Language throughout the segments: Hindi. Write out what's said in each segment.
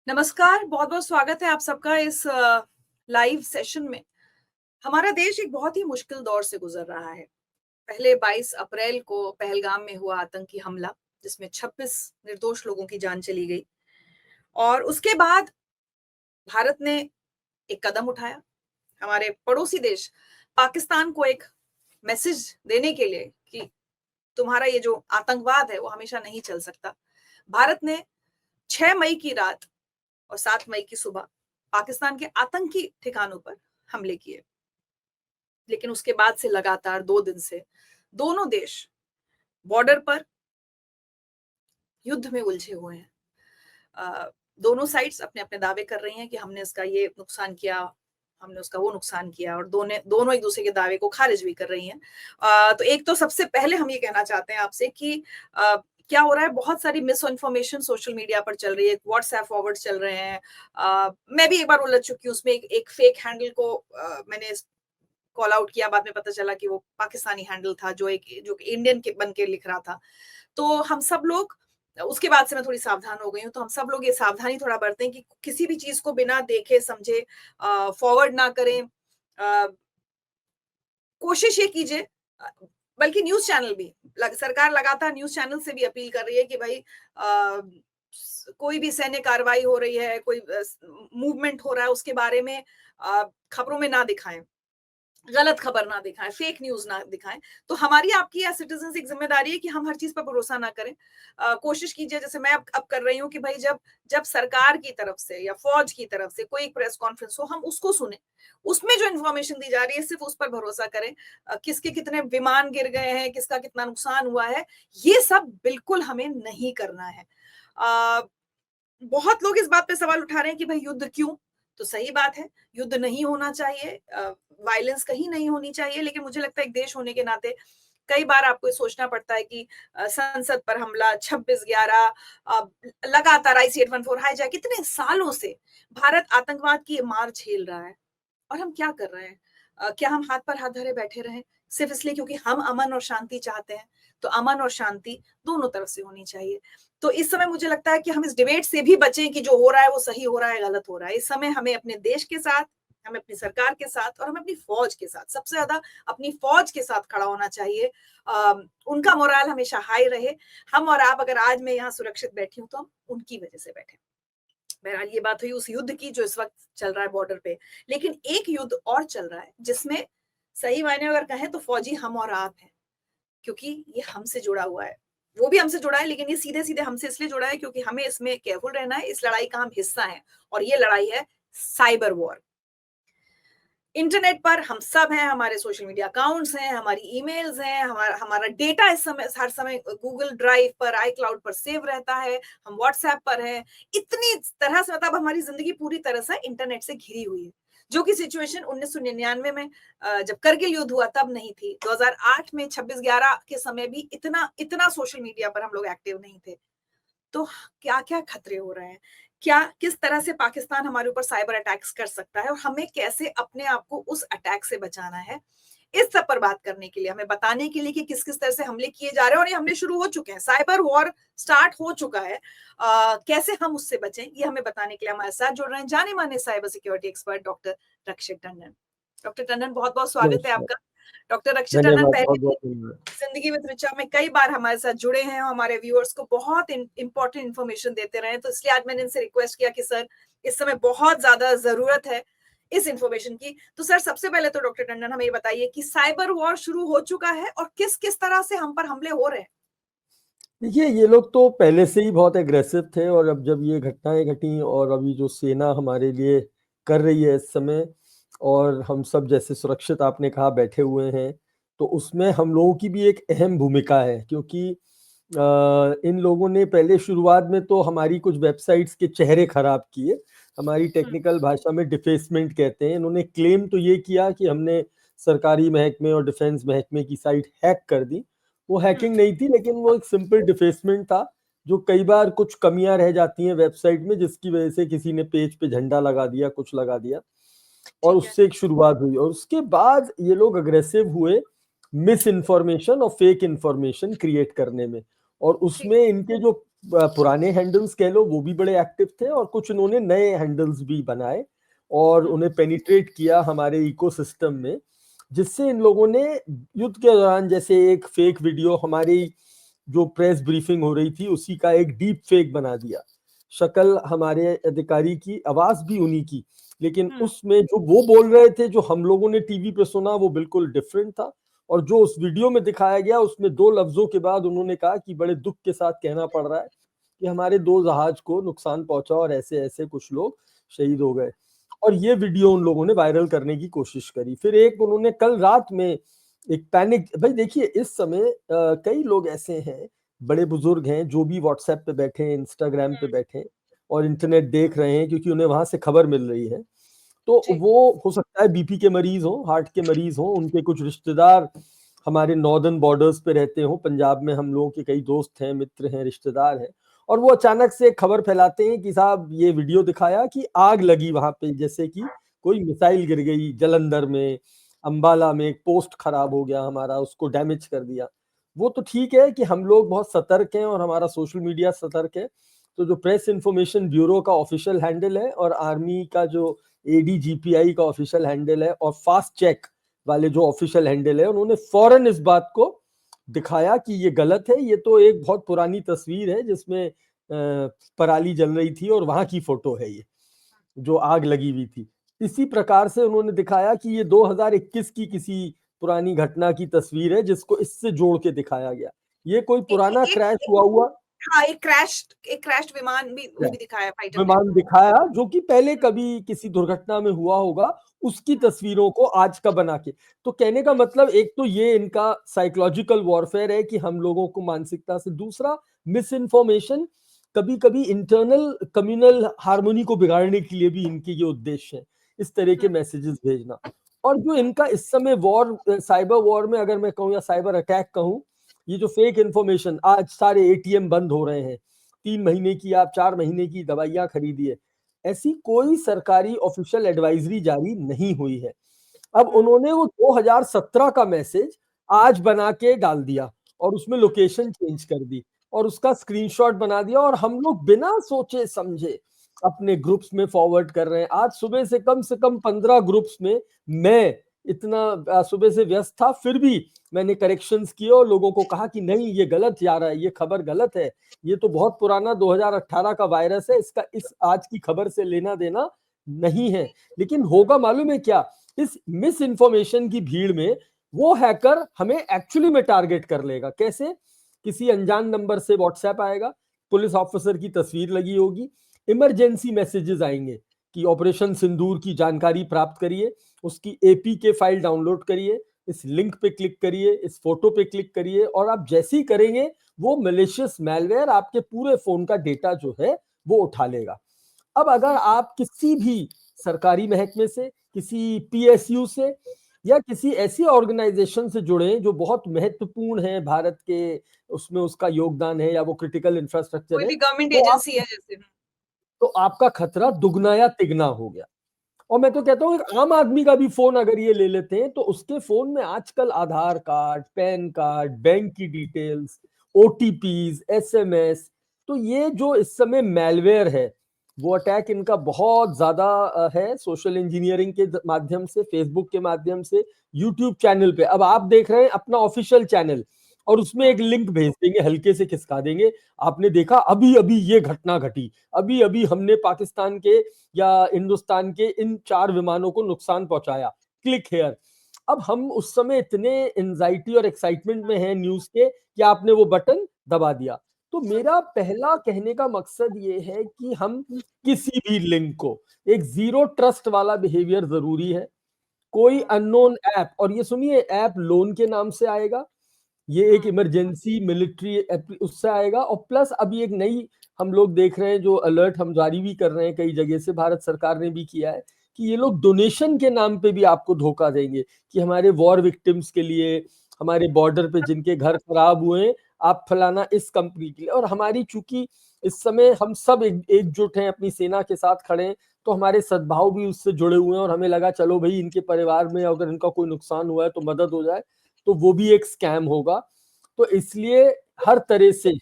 नमस्कार, बहुत-बहुत स्वागत है आप सबका इस लाइव सेशन में। हमारा देश एक बहुत ही मुश्किल दौर से गुज़र रहा है। पहले 22 अप्रैल को पहलगाम में हुआ आतंकी हमला, जिसमें 26 निर्दोष लोगों की जान चली गई और उसके बाद भारत ने एक कदम उठाया। हमारे पड़ोसी देश पाकिस्तान को एक मैसेज देने के लिए कि तुम्हारा ये जो आतंकवाद है, वो हमेशा नहीं चल सकता। भारत ने 6 मई की रात और 7 मई की सुबह पाकिस्तान के आतंकी ठिकानों पर हमले किए। लेकिन उसके बाद से लगातार 2 दिन से दोनों देश बॉर्डर पर युद्ध में उलझे हुए हैं। दोनों साइड्स अपने-अपने दावे कर रही हैं कि हमने इसका ये नुकसान किया, हमने उसका वो नुकसान किया और दोनों एक दूसरे के दावे को खारिज भी कर रही हैं। तो एक तो सबसे पहले हम ये कहना चाहते हैं आपसे कि क्या हो रहा है, बहुत सारी मिस इन्फॉर्मेशन सोशल मीडिया पर चल रही है, व्हाट्सएप फॉरवर्ड चल रहे हैं। मैं भी एक बार उलझ चुकी हूँ उसमें, एक फेक हैंडल को मैंने कॉल आउट किया, बाद में पता चला कि वो पाकिस्तानी हैंडल था जो इंडियन के बन के लिख रहा था। तो हम सब लोग उसके बाद से मैं थोड़ी सावधान हो गई हूँ, तो हम सब लोग ये सावधानी थोड़ा बरतें कि किसी भी चीज़ को बिना देखे समझे फॉरवर्ड ना करें। कोशिश ये कीजिए, बल्कि न्यूज़ चैनल भी सरकार लगातार न्यूज़ चैनल से भी अपील कर रही है कि भाई कोई भी सैन्य कार्रवाई हो रही है, कोई मूवमेंट हो रहा है, उसके बारे में खबरों में ना दिखाएं, गलत खबर ना दिखाएं, फेक न्यूज़ ना दिखाएं। तो हमारी आपकी एज़ सिटीज़न्स एक ज़िम्मेदारी है कि हम हर चीज़ पर भरोसा ना करें। कोशिश कीजिए, जैसे मैं अब कर रही हूँ कि भाई जब जब सरकार की तरफ से या फ़ौज की तरफ से कोई एक प्रेस कॉन्फ्रेंस हो, हम उसको सुनें। उसमें जो इन्फॉर्मेशन दी जा रही है, सिर्फ़ उस पर भरोसा करें। किसके कितने विमान गिर गए हैं, किसका कितना नुकसान हुआ है, ये सब बिल्कुल हमें नहीं करना है। अ, बहुत लोग इस बात पे सवाल उठा रहे हैं कि भाई युद्ध क्यों? तो सही बात है, युद्ध नहीं होना चाहिए, वायलेंस कहीं नहीं होनी चाहिए, लेकिन मुझे लगता है एक देश होने के नाते कई बार आपको ये सोचना पड़ता है कि संसद पर हमला 26/11, लगातार IC-814 हाईजैक, कितने सालों से भारत आतंकवाद की ये मार झेल रहा है और हम क्या कर रहे हैं? क्या हम हाथ पर हाथ धरे बैठे रहें सिर्फ इसलिए क्योंकि हम अमन और शांति चाहते हैं? तो अमन और शांति दोनों तरफ से होनी चाहिए। तो इस समय मुझे लगता है कि हम इस डिबेट से भी बचें कि जो हो रहा है वो सही हो रहा है, गलत हो रहा है। इस समय हमें अपने देश के साथ, हमें अपनी सरकार के साथ और हमें अपनी फौज के साथ, सबसे ज्यादा अपनी फौज के साथ खड़ा होना चाहिए। उनका मोराल हमेशा हाई रहे। हम और आप, अगर आज मैं यहाँ सुरक्षित बैठी हूँ तो हम उनकी वजह से बैठे। बहरहाल ये बात हुई उस युद्ध की जो इस वक्त चल रहा है बॉर्डर पे। लेकिन एक युद्ध और चल रहा है जिसमें सही मायने अगर कहें तो फौजी हम और आप हैं, क्योंकि ये हमसे जुड़ा हुआ है। वो भी हमसे जुड़ा है, लेकिन ये सीधे-सीधे हमसे इसलिए जुड़ा है क्योंकि हमें इसमें केयरफुल रहना है। इस लड़ाई का हम हिस्सा हैं और ये लड़ाई है साइबर वॉर। इंटरनेट पर हम सब हैं, हमारे सोशल मीडिया अकाउंट्स हैं, हमारी ईमेल्स हैं, हमारा हमारा डेटा इस समय हर समय गूगल ड्राइव पर, iCloud पर सेव रहता है, हम व्हाट्सएप पर हैं। इतनी तरह से मतलब हमारी ज़िंदगी पूरी तरह से इंटरनेट से घिरी हुई है, जो कि सिचुएशन 1999 में जब करगिल युद्ध हुआ तब नहीं थी। 2008 में 26/11 के समय भी इतना इतना सोशल मीडिया पर हम लोग एक्टिव नहीं थे। तो क्या-क्या खतरे हो रहे हैं? क्या किस तरह से पाकिस्तान हमारे ऊपर साइबर अटैक्स कर सकता है और हमें कैसे अपने आप को उस अटैक से बचाना है? इस सब पर बात करने के लिए, हमें बताने के लिए कि किस-किस तरह से हमले किए जा रहे हैं और ये हमले शुरू हो चुके हैं। साइबर वॉर स्टार्ट हो चुका है। कैसे हम उससे बचें, ये हमें बताने के लिए हमारे साथ जुड़ रहे हैं जाने-माने साइबर सिक्योरिटी एक्सपर्ट डॉक्टर रक्षित टंडन। डॉक्टर टंडन, बहुत-बहुत स्वागत है नमस्कार। आपका। डॉक्टर रक्षित टंडन धन्यवाद, पहले भी बहुत-बहुत धन्यवाद। जिंदगी विद ऋचा में कई बार हमारे साथ जुड़े हैं और हमारे व्यूअर्स को बहुत इंपॉर्टेंट इन्फॉर्मेशन देते रहे हैं। तो इसलिए आज मैंने इनसे रिक्वेस्ट किया कि सर, इस समय बहुत ज्यादा जरूरत है इस इन्फॉर्मेशन की। तो सर, सबसे पहले तो डॉक्टर टंडन हमें ये बताइए कि साइबर वॉर शुरू हो चुका है और किस किस तरह से हम पर हमले हो रहे हैं। देखिए, ये लोग तो पहले से ही बहुत एग्रेसिव थे और अब जब ये घटनाएं घटी और अभी जो सेना हमारे लिए कर रही है इस समय, और हम सब जैसे सुरक्षित आपने कहा बैठे हुए हैं, तो उसमें हम लोगों की भी एक अहम भूमिका है, क्योंकि इन लोगों ने पहले शुरुआत में तो हमारी कुछ वेबसाइट्स के चेहरे खराब किए। हमारी टेक्निकल भाषा में डिफेसमेंट कहते हैं। इन्होंने क्लेम तो ये किया कि हमने सरकारी महकमे और डिफेंस महकमे की साइट हैक कर दी। वो हैकिंग नहीं थी, लेकिन वो एक सिंपल डिफेसमेंट था, जो कई बार कुछ कमियां रह जाती हैं वेबसाइट में, जिसकी वजह से किसी ने पेज पे झंडा लगा दिया, कुछ लगा दिया, और ठीक है। उससे एक शुरुआत हुई। और उसके बाद ये लोग अग्रेसिव हुए मिस इन्फॉर्मेशन और फेक इन्फॉर्मेशन क्रिएट करने में। और ठीक उसमें है। इनके जो पुराने हैंडल्स कह लो वो भी बड़े एक्टिव थे, और कुछ इन्होंने नए हैंडल्स भी बनाए और उन्हें पेनिट्रेट किया हमारे इकोसिस्टम में, जिससे इन लोगों ने युद्ध के दौरान जैसे एक फेक वीडियो हमारी जो प्रेस ब्रीफिंग हो रही थी उसी का एक डीप फेक बना दिया, शक्ल हमारे अधिकारी की, आवाज भी उन्हीं की, लेकिन उसमें जो वो बोल रहे थे जो हम लोगों ने टीवी पे सुना वो बिल्कुल डिफरेंट था। और जो उस वीडियो में दिखाया गया उसमें 2 लफ्जों के बाद उन्होंने कहा कि बड़े दुख के साथ कहना पड़ रहा है कि हमारे 2 जहाज को नुकसान पहुंचा और ऐसे ऐसे कुछ लोग शहीद हो गए। और ये वीडियो उन लोगों ने वायरल करने की कोशिश करी। फिर एक उन्होंने कल रात में एक पैनिक, भाई देखिए इस समय कई लोग ऐसे हैं, बड़े बुजुर्ग हैं जो भी व्हाट्सएप पे बैठे हैं, इंस्टाग्राम पे बैठे हैं और इंटरनेट देख रहे हैं क्योंकि उन्हें वहां से खबर मिल रही है। तो वो हो सकता है बीपी के मरीज हो, हार्ट के मरीज हो, उनके कुछ रिश्तेदार हमारे नॉर्दर्न बॉर्डर्स पे रहते हो, पंजाब में हम लोगों के कई दोस्त हैं, मित्र हैं, रिश्तेदार हैं, और वो अचानक से खबर फैलाते हैं कि साहब ये वीडियो दिखाया कि आग लगी वहां पे, जैसे कि कोई मिसाइल गिर गई जलंधर में, अंबाला में एक पोस्ट खराब हो गया हमारा, उसको डैमेज कर दिया। वो तो ठीक है कि हम लोग बहुत सतर्क हैं और हमारा सोशल मीडिया सतर्क है, तो जो प्रेस इंफॉर्मेशन ब्यूरो का ऑफिशियल हैंडल है और आर्मी का जो एडीजीपीआई का ऑफिशियल हैंडल है और फास्ट चेक वाले जो ऑफिशियल हैंडल है, उन्होंने फौरन इस बात को दिखाया कि ये गलत है, ये तो एक बहुत पुरानी तस्वीर है जिसमें पराली जल रही थी और वहां की फोटो है ये जो आग लगी हुई थी। इसी प्रकार से उन्होंने दिखाया कि ये 2021 की किसी पुरानी घटना की तस्वीर है जिसको इससे जोड़ के दिखाया गया। ये कोई पुराना क्रैश हुआ हाँ, एक क्रैश विमान भी दिखाया, फाइटर विमान दिखाया जो कि पहले कभी किसी दुर्घटना में हुआ होगा, उसकी तस्वीरों को आज का बना के। तो कहने का मतलब एक तो ये इनका साइकोलॉजिकल वॉरफेयर है कि हम लोगों को मानसिकता से, दूसरा मिस इन्फॉर्मेशन, कभी कभी इंटरनल कम्युनल हार्मोनी को बिगाड़ने के लिए भी इनके ये उद्देश्य है, इस तरह के मैसेजेस भेजना। और जो इनका इस समय वॉर, साइबर वॉर में अगर मैं कहूँ या साइबर अटैक कहूँ, ये जो फेक इंफॉर्मेशन, आज सारे एटीएम बंद हो रहे हैं, 3 महीने की आप 4 महीने की दवाइयां खरीदिए, ऐसी कोई सरकारी ऑफिशियल एडवाइजरी जारी नहीं हुई है। अब उन्होंने वो 2017 का मैसेज आज बना के डाल दिया और उसमें लोकेशन चेंज कर दी और उसका स्क्रीनशॉट बना दिया और हम लोग बिना सोचे समझे अपने ग्रुप्स में फॉरवर्ड कर रहे हैं। आज सुबह से कम 15 ग्रुप्स में मैं इतना सुबह से व्यस्त था, फिर भी मैंने करेक्शंस किए और लोगों को कहा कि नहीं ये गलत जा रहा है, ये खबर गलत है, ये तो बहुत पुराना 2018 का वायरस है, इसका इस आज की खबर से लेना देना नहीं है। लेकिन होगा मालूम है क्या, इस मिस इन्फॉर्मेशन की भीड़ में वो हैकर हमें एक्चुअली में टारगेट कर लेगा। कैसे? किसी अनजान नंबर से व्हाट्सएप आएगा, पुलिस ऑफिसर की तस्वीर लगी होगी, इमरजेंसी मैसेजेस आएंगे कि ऑपरेशन सिंदूर की जानकारी प्राप्त करिए, उसकी एपीके फाइल डाउनलोड करिए, इस लिंक पे क्लिक करिए, इस फोटो पे क्लिक करिए, और आप जैसे ही करेंगे वो मैलिशियस मैलवेयर आपके पूरे फोन का डेटा जो है वो उठा लेगा। अब अगर आप किसी भी सरकारी महकमे से, किसी पीएसयू से या किसी ऐसी ऑर्गेनाइजेशन से जुड़े जो बहुत महत्वपूर्ण है भारत के, उसमें उसका योगदान है या वो क्रिटिकल इंफ्रास्ट्रक्चर कोई है, भी गवर्नमेंट तो आप, एजेंसी है जैसे, तो आपका खतरा दुगना या तिगना हो गया। और मैं तो कहता हूँ एक आम आदमी का भी फोन अगर ये ले लेते हैं तो उसके फोन में आजकल आधार कार्ड, पैन कार्ड, बैंक की डिटेल्स, ओटीपीज, एसएमएस, तो ये जो इस समय मैलवेयर है वो अटैक इनका बहुत ज्यादा है। सोशल इंजीनियरिंग के माध्यम से, फेसबुक के माध्यम से, यूट्यूब चैनल पे, अब आप देख रहे हैं अपना ऑफिशियल चैनल और उसमें एक लिंक भेज देंगे, हल्के से खिसका देंगे, आपने देखा अभी अभी ये घटना घटी, अभी अभी हमने पाकिस्तान के या हिंदुस्तान के इन 4 विमानों को नुकसान पहुंचाया, क्लिक हेयर। अब हम उस समय इतने एंजाइटी और एक्साइटमेंट में हैं न्यूज के कि आपने वो बटन दबा दिया। तो मेरा पहला कहने का मकसद ये है कि हम किसी भी लिंक को, एक जीरो ट्रस्ट वाला बिहेवियर जरूरी है। कोई अननोन ऐप, और ये सुनिए ऐप लोन के नाम से आएगा, ये एक इमरजेंसी मिलिट्री उससे आएगा, और प्लस अभी एक नई हम लोग देख रहे हैं जो अलर्ट हम जारी भी कर रहे हैं, कई जगह से भारत सरकार ने भी किया है कि ये लोग डोनेशन के नाम पे भी आपको धोखा देंगे कि हमारे वॉर विक्टिम्स के लिए, हमारे बॉर्डर पे जिनके घर खराब हुए हैं, आप फलाना इस कंपनी के लिए। और हमारी चूंकि इस समय हम सब एकजुट हैं, अपनी सेना के साथ खड़े हैं, तो हमारे सद्भाव भी उससे जुड़े हुए हैं और हमें लगा चलो भाई इनके परिवार में अगर इनका कोई नुकसान हुआ है तो मदद हो जाए, तो वो भी एक स्कैम होगा। तो इसलिए हर तरह से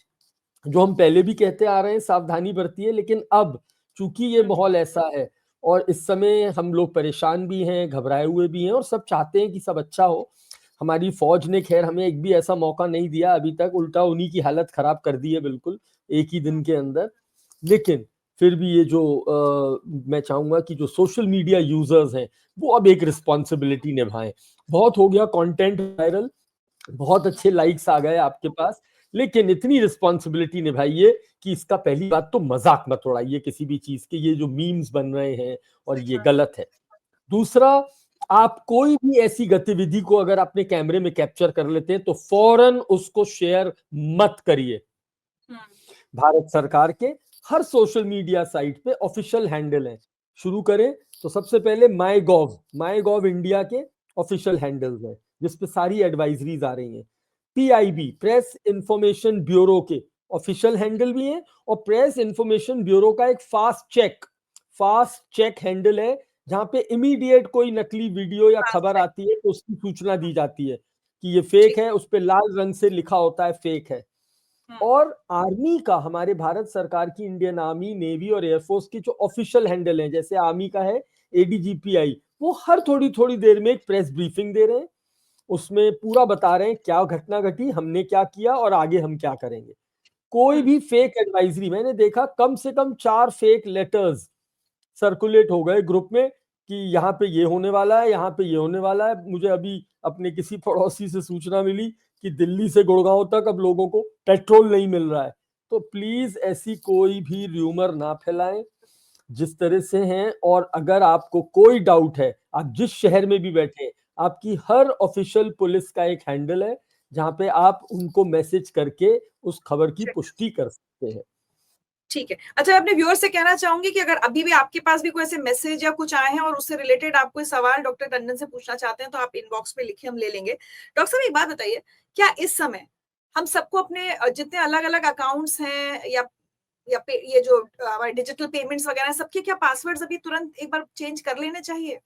जो हम पहले भी कहते आ रहे हैं सावधानी बरतिए, लेकिन अब चूंकि ये माहौल ऐसा है और इस समय हम लोग परेशान भी हैं, घबराए हुए भी हैं और सब चाहते हैं कि सब अच्छा हो। हमारी फौज ने खैर हमें एक भी ऐसा मौका नहीं दिया अभी तक, उल्टा उन्हीं की हालत खराब कर दी है बिल्कुल एक ही दिन के अंदर। लेकिन फिर भी ये जो मैं चाहूंगा कि जो सोशल मीडिया यूजर्स हैं वो अब एक रिस्पॉन्सिबिलिटी निभाएं। बहुत हो गया कंटेंट वायरल, बहुत अच्छे लाइक्स आ गए आपके पास, लेकिन इतनी रिस्पॉन्सिबिलिटी निभाइए कि इसका पहली बात तो मजाक मत उड़ाइए किसी भी चीज के, ये जो मीम्स बन रहे हैं और ये गलत है। दूसरा, आप कोई भी ऐसी गतिविधि को अगर अपने कैमरे में कैप्चर कर लेते हैं तो फौरन उसको शेयर मत करिए। भारत सरकार के हर सोशल मीडिया साइट पे ऑफिशियल हैंडल है। शुरू करें तो सबसे पहले माई गॉव इंडिया के ऑफिशियल हैंडल्स है जिसपे सारी एडवाइजरीज आ रही हैं। पीआईबी प्रेस इंफॉर्मेशन ब्यूरो के ऑफिशियल हैंडल भी है, और प्रेस इंफॉर्मेशन ब्यूरो का एक फास्ट चेक हैंडल है जहां पे इमीडिएट कोई नकली वीडियो या खबर आती है तो उसकी सूचना दी जाती है कि ये फेक है, उस पे लाल रंग से लिखा होता है फेक है। और आर्मी का, हमारे भारत सरकार की इंडियन आर्मी, नेवी और एयरफोर्स की जो ऑफिशियल हैंडल है, जैसे आर्मी का है एडीजीपीआई, वो हर थोड़ी थोड़ी देर में एक प्रेस ब्रीफिंग दे रहे हैं, उसमें पूरा बता रहे हैं क्या घटना घटी, हमने क्या किया और आगे हम क्या करेंगे। कोई भी फेक एडवाइजरी, मैंने देखा कम से कम 4 फेक लेटर्स सर्कुलेट हो गए ग्रुप में कि यहाँ पे ये होने वाला है, यहाँ पे ये होने वाला है। मुझे अभी अपने किसी पड़ोसी से सूचना मिली कि दिल्ली से गुड़गांव तक अब लोगों को पेट्रोल नहीं मिल रहा है। तो प्लीज ऐसी कोई भी र्यूमर ना फैलाएं जिस तरह से हैं। और अगर आपको कोई डाउट है, आप जिस शहर में भी बैठे, आपकी हर ऑफिशियल पुलिस का एक हैंडल है जहां पे आप उनको मैसेज करके उस खबर की पुष्टि कर सकते हैं। ठीक है। अच्छा, मैं अपने व्यूअर से कहना चाहूंगी कि अगर अभी भी आपके पास भी कोई ऐसे मैसेज या कुछ आए हैं और उससे रिलेटेड आप कोई सवाल डॉक्टर टंडन से पूछना चाहते हैं तो आप इनबॉक्स में लिखिए, हम ले लेंगे। डॉक्टर साहब एक बात बताइए, क्या इस समय हम सबको अपने जितने अलग अलग अकाउंट्स हैं या ये जो हमारे डिजिटल पेमेंट्स वगैरह, सबके क्या पासवर्ड्स अभी तुरंत एक बार चेंज कर लेने चाहिए?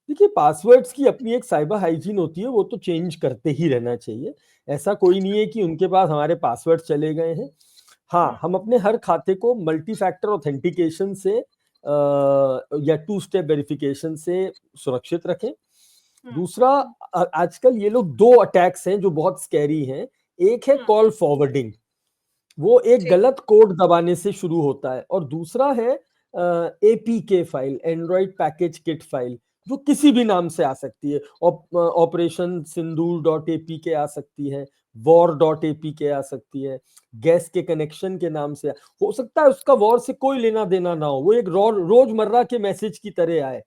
देखिए, पासवर्ड्स की अपनी एक साइबर हाइजीन होती है, वो तो चेंज करते ही रहना चाहिए। ऐसा कोई नहीं है कि उनके पास हमारे पासवर्ड चले गए हैं। हाँ, हम अपने हर खाते को मल्टी फैक्टर ऑथेंटिकेशन से या 2 स्टेप वेरिफिकेशन से सुरक्षित रखें। दूसरा, आजकल ये लोग 2 अटैक्स हैं जो बहुत स्कैरी हैं। एक है कॉल फॉरवर्डिंग, वो एक गलत कोड दबाने से शुरू होता है, और दूसरा है APK file, Android package kit file, जो किसी भी नाम से आ सकती है। ऑपरेशन सिंदूर डॉट एपीके आ सकती है, वॉर डॉट एपीके आ सकती है, गैस के कनेक्शन के नाम से हो सकता है। उसका वॉर से कोई लेना देना ना हो, वो एक रोजमर्रा के मैसेज की तरह आए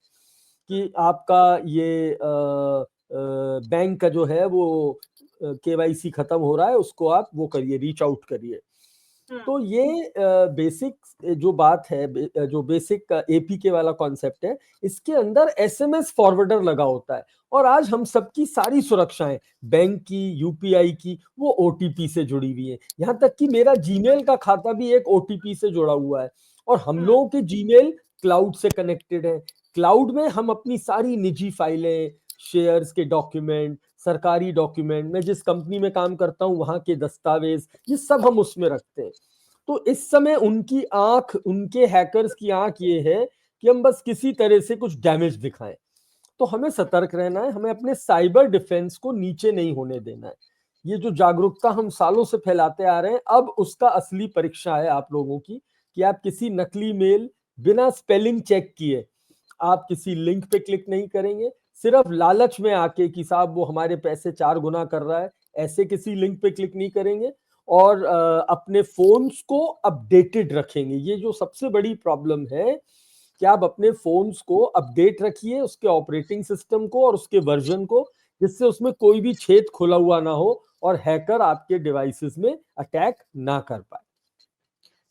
कि आपका ये बैंक का जो है वो केवाईसी खत्म हो रहा है, उसको आप वो करिए, रीच आउट करिए। तो ये बेसिक जो बात है, जो बेसिक एपीके वाला कॉन्सेप्ट है, इसके अंदर एसएमएस फॉरवर्डर लगा होता है। और आज हम सबकी सारी सुरक्षाएं, बैंक की, यूपीआई की, वो ओटीपी से जुड़ी हुई है। यहाँ तक कि मेरा जीमेल का खाता भी एक ओटीपी से जुड़ा हुआ है, और हम लोगों के जीमेल क्लाउड से कनेक्टेड है। क्लाउड में हम अपनी सारी निजी फाइलें, शेयर्स के डॉक्यूमेंट, सरकारी डॉक्यूमेंट, मैं जिस कंपनी में काम करता हूँ वहां के दस्तावेज, ये सब हम उसमें रखते हैं। तो इस समय उनकी आंख, उनके हैकर्स की आंख ये है कि हम बस किसी तरह से कुछ डैमेज दिखाएं। तो हमें सतर्क रहना है, हमें अपने साइबर डिफेंस को नीचे नहीं होने देना है। ये जो जागरूकता हम सालों से फैलाते आ रहे हैं, अब उसका असली परीक्षा है आप लोगों की, कि आप किसी नकली मेल बिना स्पेलिंग चेक किए आप किसी लिंक पे क्लिक नहीं करेंगे, सिर्फ लालच में आके कि साहब वो हमारे पैसे 4 गुना कर रहा है, ऐसे किसी लिंक पे क्लिक नहीं करेंगे। और अपने फोन्स को अपडेटेड रखेंगे। ये जो सबसे बड़ी प्रॉब्लम है कि आप अपने फोन्स को अपडेट रखिए, उसके ऑपरेटिंग सिस्टम को और उसके वर्जन को, जिससे उसमें कोई भी छेद खुला हुआ ना हो और हैकर आपके डिवाइसेस में अटैक ना कर पाए।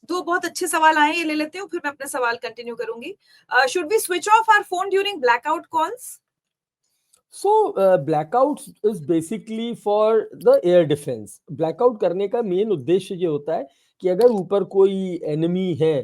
2 बहुत अच्छे सवाल आए, ये ले लेते हूँ, फिर मैं अपना सवाल कंटिन्यू करूंगी। Should we switch off our phone during blackout calls? So blackout is basically for the air defence. Blackout करने का मेन उद्देश्य ये होता है कि अगर ऊपर कोई एनिमी है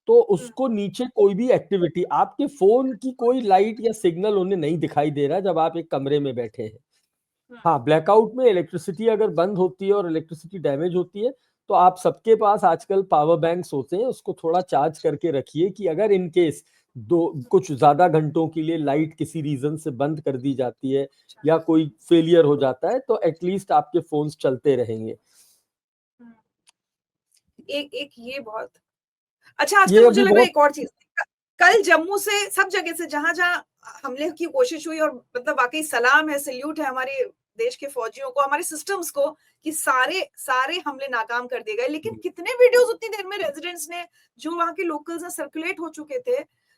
तो उसको नीचे कोई भी एक्टिविटी, आपके फोन की कोई लाइट या सिग्नल उन्हें नहीं दिखाई दे रहा जब आप एक कमरे में बैठे हैं। हाँ, ब्लैकआउट में इलेक्ट्रिसिटी अगर बंद होती है और इलेक्ट्रिसिटी डैमेज होती है तो आप सबके पास आजकल पावर बैंक्स होते हैं, उसको थोड़ा चार्ज करके रखिए कि अगर इन केस कुछ ज्यादा घंटों के लिए लाइट किसी रीजन से बंद कर दी जाती है या कोई फेलियर हो जाता है तो एटलीस्ट आपके फोन्स चलते रहेंगे। एक एक ये बहुत अच्छा। आजकल ये मुझे अभी लग रहा है बहुत एक और चीज, कल जम्मू से सब जगह से जहां जहां हमले की कोशिश हुई, और मतलब वाकई सलाम है, सल्यूट है हमारे देश के फौजियों को, हमारे सिस्टम्स को, कि सारे सारे हमले नाकाम कर दिए गए। लेकिन कितने वीडियोस उतनी देर में रेजिडेंट्स ने, जो वहां के लोकल्स ने सर्कुलेट हो चुके थे,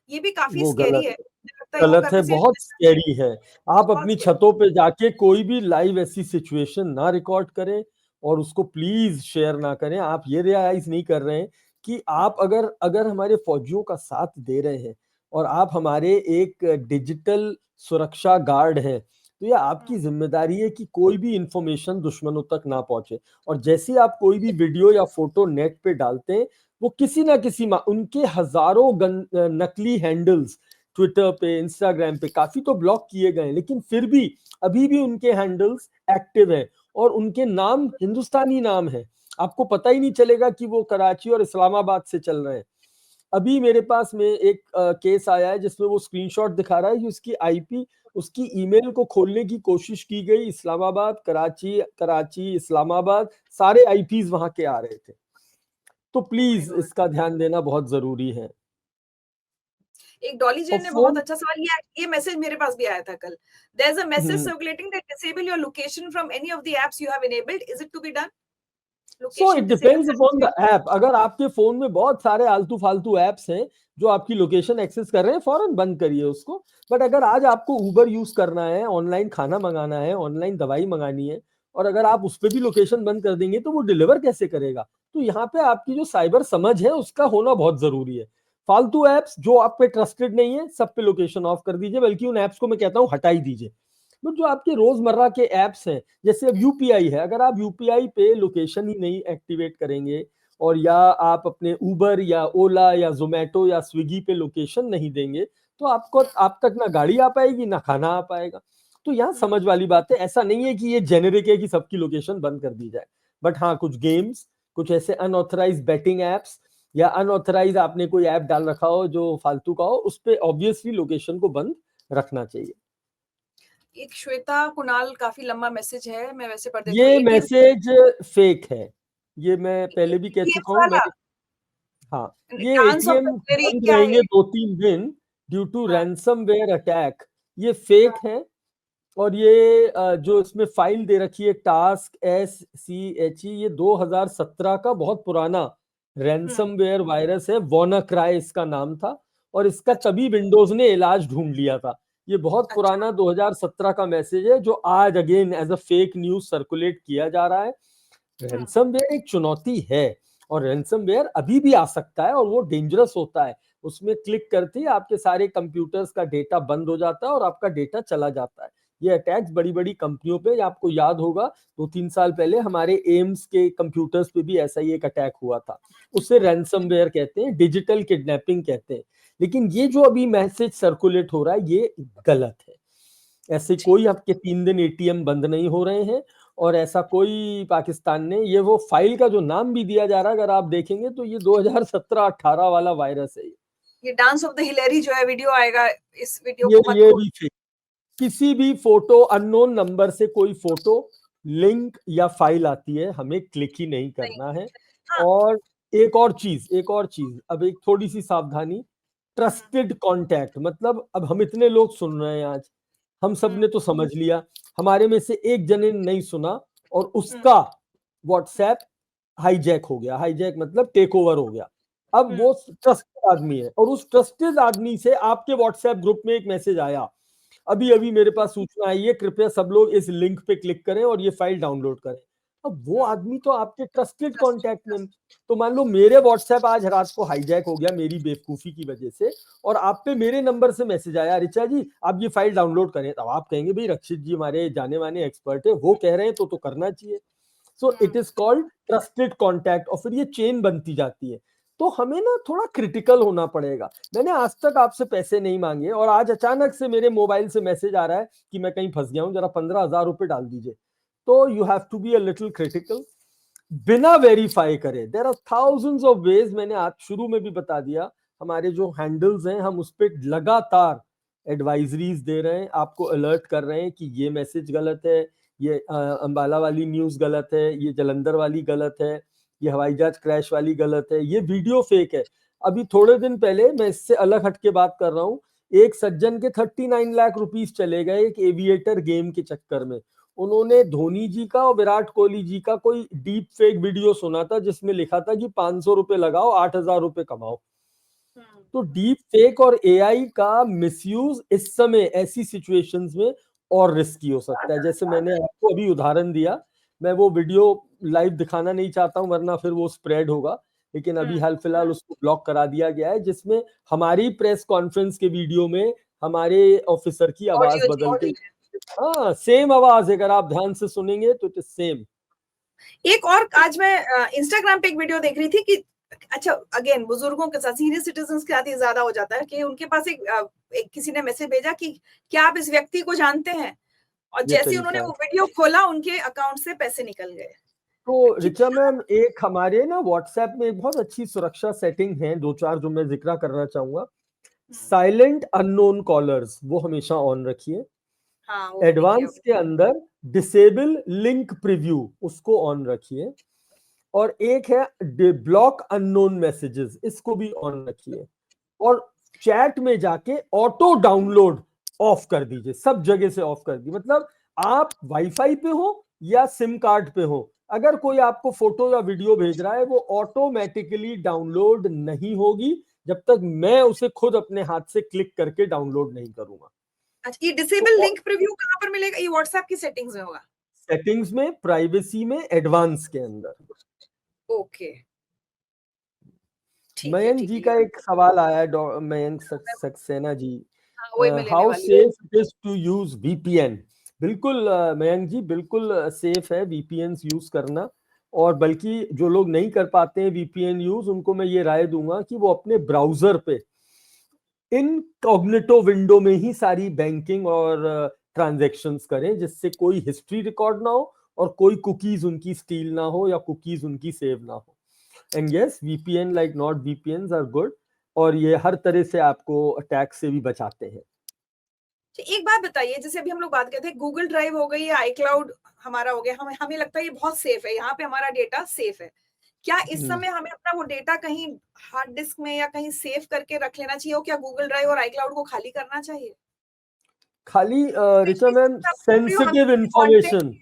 ये भी काफी वो स्कैरी गलत है। है, मुझे लगता है वो गलत है, बहुत कन्वर्सेशन स्कैरी है। आप बहुत अपनी स्कैरी। छतों पे जाके कोई भी लाइव ऐसी सिचुएशन ना रिकॉर्ड करें और उसको प्लीज शेयर ना करें। आप ये रियलाइज नहीं कर रहे हैं कि आप अगर अगर हमारे फौजियों का साथ दे रहे हैं और आप हमारे एक डिजिटल सुरक्षा गार्ड हैं, तो ये आपकी जिम्मेदारी है कि कोई भी इंफॉर्मेशन दुश्मनों तक ना पहुंचे। और जैसे ही आप कोई भी वीडियो या फोटो नेट पे डालते हैं, वो किसी ना किसी उनके हजारों नकली हैंडल्स ट्विटर पे, इंस्टाग्राम पे, काफी तो ब्लॉक किए गए, लेकिन फिर भी अभी भी उनके हैंडल्स एक्टिव हैं और उनके नाम हिंदुस्तानी नाम है। आपको पता ही नहीं चलेगा कि वो कराची और इस्लामाबाद से चल रहे हैं। अभी मेरे पास में एक केस आया है जिसमें वो स्क्रीनशॉट दिखा रहा है कि उसकी आईपी, उसकी ईमेल को खोलने की कोशिश की गई, इस्लामाबाद, कराची, कराची, इस्लामाबाद, सारे आईपीज वहां के आ रहे थे। तो Oh my प्लीज God। इसका ध्यान देना बहुत जरूरी है। एक डॉली और जैन ने बहुत फोन अच्छा सवाल, ये मैसेज मेरे पास भी आया था कल। There is a message hmm, circulating that disable your location from any of the apps you have enabled, is it to be done? So it location disable depends upon the app. अगर आपके फोन में बहुत सारे आलतू फालतू एप्स हैं जो आपकी लोकेशन एक्सेस कर रहे हैं, फौरन बंद करिए उसको। बट अगर आज आपको उबर यूज करना है, ऑनलाइन खाना मंगाना है, ऑनलाइन दवाई मंगानी है, और अगर आप उस पर भी लोकेशन बंद कर देंगे तो वो डिलीवर कैसे करेगा? तो यहाँ पे आपकी जो साइबर समझ है उसका होना बहुत जरूरी है। फालतू एप्स जो आप पे ट्रस्टेड नहीं है, सब पे लोकेशन ऑफ कर दीजिए, बल्कि उन एप्स को मैं कहता हूँ हटा ही दीजिए। तो जो आपके रोजमर्रा के एप्स हैं, जैसे अब यूपीआई है, अगर आप यूपीआई पे लोकेशन ही नहीं एक्टिवेट करेंगे और या आप अपने उबर या ओला या जोमेटो या स्विगी पे लोकेशन नहीं देंगे, तो आपको आप तक ना गाड़ी आ पाएगी ना खाना आ पाएगा। तो यहाँ समझ वाली बात है। ऐसा नहीं है कि ये जेनेरिक है कि सबकी लोकेशन बंद कर दी जाए, बट हाँ कुछ गेम्स, कुछ ऐसे अनऑथराइज बेटिंग एप्स या अनऑथराइज आपने कोई ऐप डाल रखा हो जो फालतू का हो, उस पर ऑब्वियसली लोकेशन को बंद रखना चाहिए। एक श्वेता कुणाल काफी लंबा मैसेज है, मैं वैसे पढ़ देती हूँ। ये एटीएम मैसेज फेक है, ये मैं पहले भी कह चुका हूँ। वाला मैंने हाँ, ये dance of ATM the Hillary बंद क्या रहेंगे है? 2-3 दिन ड्यू टू हाँ रैंसमवेयर अटैक, ये हाँ फेक है। और ये जो इसमें फाइल दे रखी है टास्क SCHE, ये 2017 का बहुत पुराना रैंसमवेयर वायरस है, वॉनाक्राई इसका नाम था। और इसका अच्छा तभी विंडोज ने इलाज ढूंढ लिया था। ये बहुत अच्छा। पुराना 2017 का मैसेज है जो आज again as a fake news circulate किया जा रहा है। रैंसमवेयर एक चुनौती है और रैंसमवेयर अभी भी आ सकता है और वो डेंजरस होता है। उसमें क्लिक करते ही आपके सारे कंप्यूटर्स का डेटा बंद हो जाता है और आपका डेटा चला जाता है। ये अटैक्स बड़ी बड़ी कंपनियों पे, आपको याद होगा 2-3 साल पहले हमारे एम्स के कंप्यूटर्स पे भी ऐसा ही एक अटैक हुआ था। उसे रैंसमवेयर कहते हैं, डिजिटल किडनैपिंग कहते हैं। लेकिन ये जो अभी मैसेज सर्कुलेट हो रहा है ये गलत है। ऐसे ठीक। कोई आपके 3 दिन एटीएम बंद नहीं हो रहे हैं और ऐसा कोई पाकिस्तान ने, ये वो फाइल का जो नाम भी दिया जा रहा है अगर आप देखेंगे तो ये 2017-18 वाला वायरस है। ये डांस ऑफ द हिलरी जो है वीडियो आएगा, इस वीडियो ये को मत ये खोल। भी फेक। किसी भी फोटो, अननोन नंबर से कोई फोटो, लिंक या फाइल आती है, हमें क्लिक ही नहीं नहीं। करना है। हाँ। और एक और चीज, अब एक थोड़ी सी सावधानी। ट्रस्टेड कॉन्टैक्ट मतलब, अब हम इतने लोग सुन रहे हैं आज, हम सब ने तो समझ लिया, हमारे में से एक जने ने नहीं सुना और उसका व्हाट्सएप हाईजैक हो गया। हाईजैक मतलब टेक ओवर हो गया। अब वो ट्रस्टेड आदमी है और उस ट्रस्टेड आदमी से आपके व्हाट्सएप ग्रुप में एक मैसेज आया, अभी अभी मेरे पास सूचना आई है, कृपया सब लोग इस लिंक पे क्लिक करें और ये फाइल डाउनलोड करें। अब वो आदमी तो आपके ट्रस्टेड कांटेक्ट में, तो मान लो मेरे व्हाट्सएप आज रात को हाईजैक हो गया मेरी बेवकूफी की वजह से, और आप पे मेरे नंबर से मैसेज आया, ऋचा जी आप ये फाइल डाउनलोड करें, तब आप कहेंगे भाई रक्षित जी हमारे जाने माने एक्सपर्ट है, वो कह रहे हैं तो करना चाहिए। So it is called trusted contact और फिर ये चेन बनती जाती है। तो हमें ना थोड़ा क्रिटिकल होना पड़ेगा। मैंने आज तक आपसे पैसे नहीं मांगे और आज अचानक से मेरे मोबाइल से मैसेज आ रहा है कि मैं कहीं फंस गया हूं, जरा 15,000 रुपए डाल दीजिए। तो you have to be a little critical. बिना वेरीफाई करे। There are thousands of ways, मैंने आज शुरू में भी बता दिया, हमारे जो हैंडल्स हैं हम उस पर लगातार एडवाइजरीज दे रहे हैं, आपको अलर्ट कर रहे हैं कि ये मैसेज गलत है, ये अंबाला वाली न्यूज गलत है, ये जलंधर वाली गलत है, ये हवाई जहाज क्रैश वाली गलत है, ये वीडियो फेक है। अभी थोड़े दिन पहले, मैं इससे अलग हट के बात कर रहा हूँ, एक सज्जन के 39 लाख रुपीस चले गए एक एविएटर गेम के चक्कर में। उन्होंने धोनी जी का और विराट कोहली जी का कोई डीप फेक वीडियो सुना था जिसमें लिखा था कि 500 रुपए लगाओ 8,000 रुपए कमाओ। तो डीप फेक और एआई का मिसयूज इस समय ऐसी सिचुएशंस में और रिस्की हो सकता है। जैसे मैंने आपको अभी उदाहरण दिया, मैं वो वीडियो लाइव दिखाना नहीं चाहता हूं वरना फिर वो स्प्रेड होगा, लेकिन अभी हाल फिलहाल उसको ब्लॉक करा दिया गया है, जिसमें हमारी प्रेस कॉन्फ्रेंस के वीडियो में हमारे ऑफिसर की आवाज बदल के, हाँ सेम आवाज, अगर आप ध्यान से सुनेंगे तो इट इज सेम। एक और आज मैं इंस्टाग्राम पे एक वीडियो देख रही थी कि अच्छा अगेन बुजुर्गों के साथ, सीनियर सिटीजन के साथ ये ज्यादा हो जाता है कि उनके पास एक किसी ने मैसेज भेजा कि क्या आप इस व्यक्ति को जानते हैं, और जैसे ही उन्होंने वो वीडियो खोला उनके अकाउंट से पैसे निकल गए। तो ऋचा मैम, एक हमारे ना व्हाट्सएप में एक बहुत अच्छी सुरक्षा सेटिंग है, दो चार जो मैं जिक्र करना चाहूंगा। साइलेंट अननोन कॉलर्स वो हमेशा ऑन रखिए। एडवांस के अंदर डिसेबल लिंक प्रीव्यू उसको ऑन रखिए, और एक है ब्लॉक अननोन मैसेजेस, इसको भी ऑन रखिए, और चैट में जाके ऑटो डाउनलोड ऑफ कर दीजिए, सब जगह से ऑफ कर दीजिए। मतलब आप वाईफाई पे हो या सिम कार्ड पे हो, अगर कोई आपको फोटो या वीडियो भेज रहा है वो ऑटोमेटिकली डाउनलोड नहीं होगी जब तक मैं उसे खुद अपने हाथ से क्लिक करके डाउनलोड नहीं करूंगा। अच्छा, ये डिसेबल लिंक प्रीव्यू कहां पर मिलेगा? ये व्हाट्सएप की सेटिंग्स में होगा? सेटिंग्स में, प्राइवेसी में, एडवांस के अंदर। ओके, मयंक जी का एक सवाल आया है, मयंक सक्सेना जी, हाउ वाली safe it is to use VPN. बिल्कुल मयंक जी, बिल्कुल सेफ है वीपीएन यूज करना, और बल्कि जो लोग नहीं कर पाते हैं वीपीएन यूज, उनको मैं ये राय दूंगा कि वो अपने ब्राउजर पे इनकॉग्निटो विंडो में ही सारी बैंकिंग और ट्रांजैक्शंस करें, जिससे कोई हिस्ट्री रिकॉर्ड ना हो और कोई कुकीज उनकी स्टील ना हो या कुकीज उनकी सेव ना हो। And yes, VPN like not VPNs are good, और ये हर तरह से आपको अटैक से भी बचाते हैं। एक बात बताइए, जैसे अभी हम लोग बात करते हैं गूगल ड्राइव हो गई या iCloud हमारा हो गया, हमें लगता है ये बहुत सेफ है, यहाँ पे हमारा डेटा सेफ है। क्या इस समय हमें अपना वो डेटा कहीं हार्ड डिस्क में या कहीं सेव करके रख लेना चाहिए, क्या गूगल ड्राइव और iCloud को खाली करना चाहिए? खाली ऋचा मैम, सेंसिटिव इंफॉर्मेशन,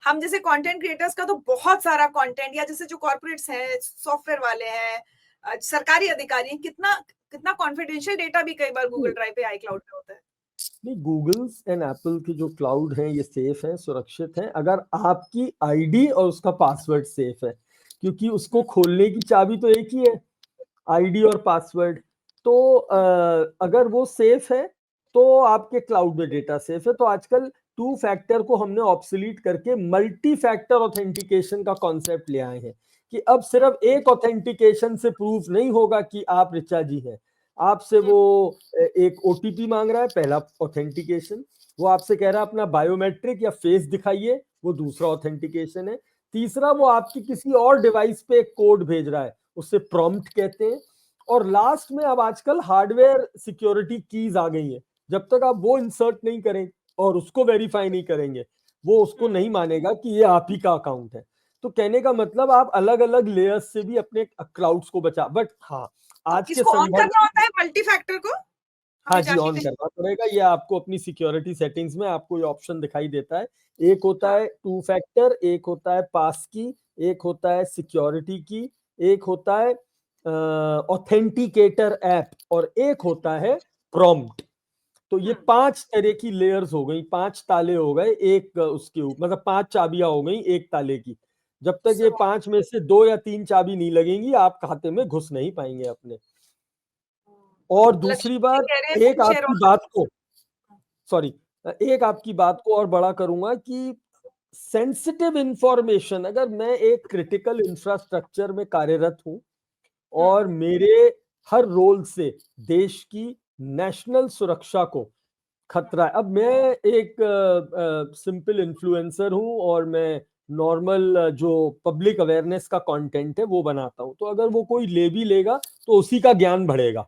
हम जैसे कंटेंट क्रिएटर्स का तो बहुत सारा कंटेंट, या जैसे जो कॉर्पोरेट्स हैं, सॉफ्टवेयर वाले हैं, सरकारी अधिकारी हैं, कितना कितना कॉन्फिडेंशियल डेटा भी कई बार गूगल ड्राइव पे iCloud पे होता है। नहीं, गूगल्स एंड एप्पल की जो क्लाउड है ये सेफ है, सुरक्षित है, अगर आपकी आईडी और उसका पासवर्ड सेफ है, क्योंकि उसको खोलने की चाबी तो एक ही है, आईडी और पासवर्ड। तो अगर वो सेफ है तो आपके क्लाउड में डेटा सेफ है। तो आजकल टू फैक्टर को हमने ऑब्सोलीट करके मल्टी फैक्टर ऑथेंटिकेशन का कॉन्सेप्ट ले आए हैं, कि अब सिर्फ एक ऑथेंटिकेशन से प्रूफ नहीं होगा कि आप ऋचा जी हैं। आपसे वो एक ओटीपी मांग रहा है, पहला ऑथेंटिकेशन, वो आपसे कह रहा है अपना बायोमेट्रिक या फेस दिखाइए, वो दूसरा ऑथेंटिकेशन है, तीसरा वो आपकी किसी और डिवाइस पे एक कोड भेज रहा है, उससे प्रॉम्प्ट कहते हैं, और लास्ट में अब आजकल हार्डवेयर सिक्योरिटी कीज आ गई है। जब तक आप वो इंसर्ट नहीं करें और उसको वेरीफाई नहीं करेंगे, वो उसको नहीं मानेगा कि ये आप ही का अकाउंट है। तो कहने का मतलब आप अलग अलग लेयर्स से भी अपने क्लाउड्स को बचा, बट हाँ आज के ऑन करना होता है मल्टी फैक्टर को? हाँ जी, ऑन करना पड़ेगा। ये आपको अपनी सिक्योरिटी सेटिंग्स में आपको ये ऑप्शन दिखाई देता है। एक होता है टू फैक्टर, एक होता है पास की, एक होता है सिक्योरिटी की, एक होता है ऑथेंटिकेटर ऐप, और एक होता है प्रॉम्प्ट। तो ये 5 तरह की लेयर्स हो गई, 5 ताले हो गए एक उसके ऊपर, मतलब 5 चाबियां हो गई एक ताले की। जब तक ये 5 में से 2 या 3 चाबी नहीं लगेंगी, आप खाते में घुस नहीं पाएंगे अपने। और दूसरी बात, एक आपकी बात को और बड़ा करूंगा कि सेंसिटिव इंफॉर्मेशन, अगर मैं एक क्रिटिकल इंफ्रास्ट्रक्चर में कार्यरत हूं और मेरे हर रोल से देश की नेशनल सुरक्षा को खतरा है, अब मैं एक सिंपल इन्फ्लुएंसर हूं और मैं नॉर्मल जो पब्लिक अवेयरनेस का कंटेंट है वो बनाता हूँ। तो अगर वो कोई ले भी लेगा तो उसी का ज्ञान बढ़ेगा।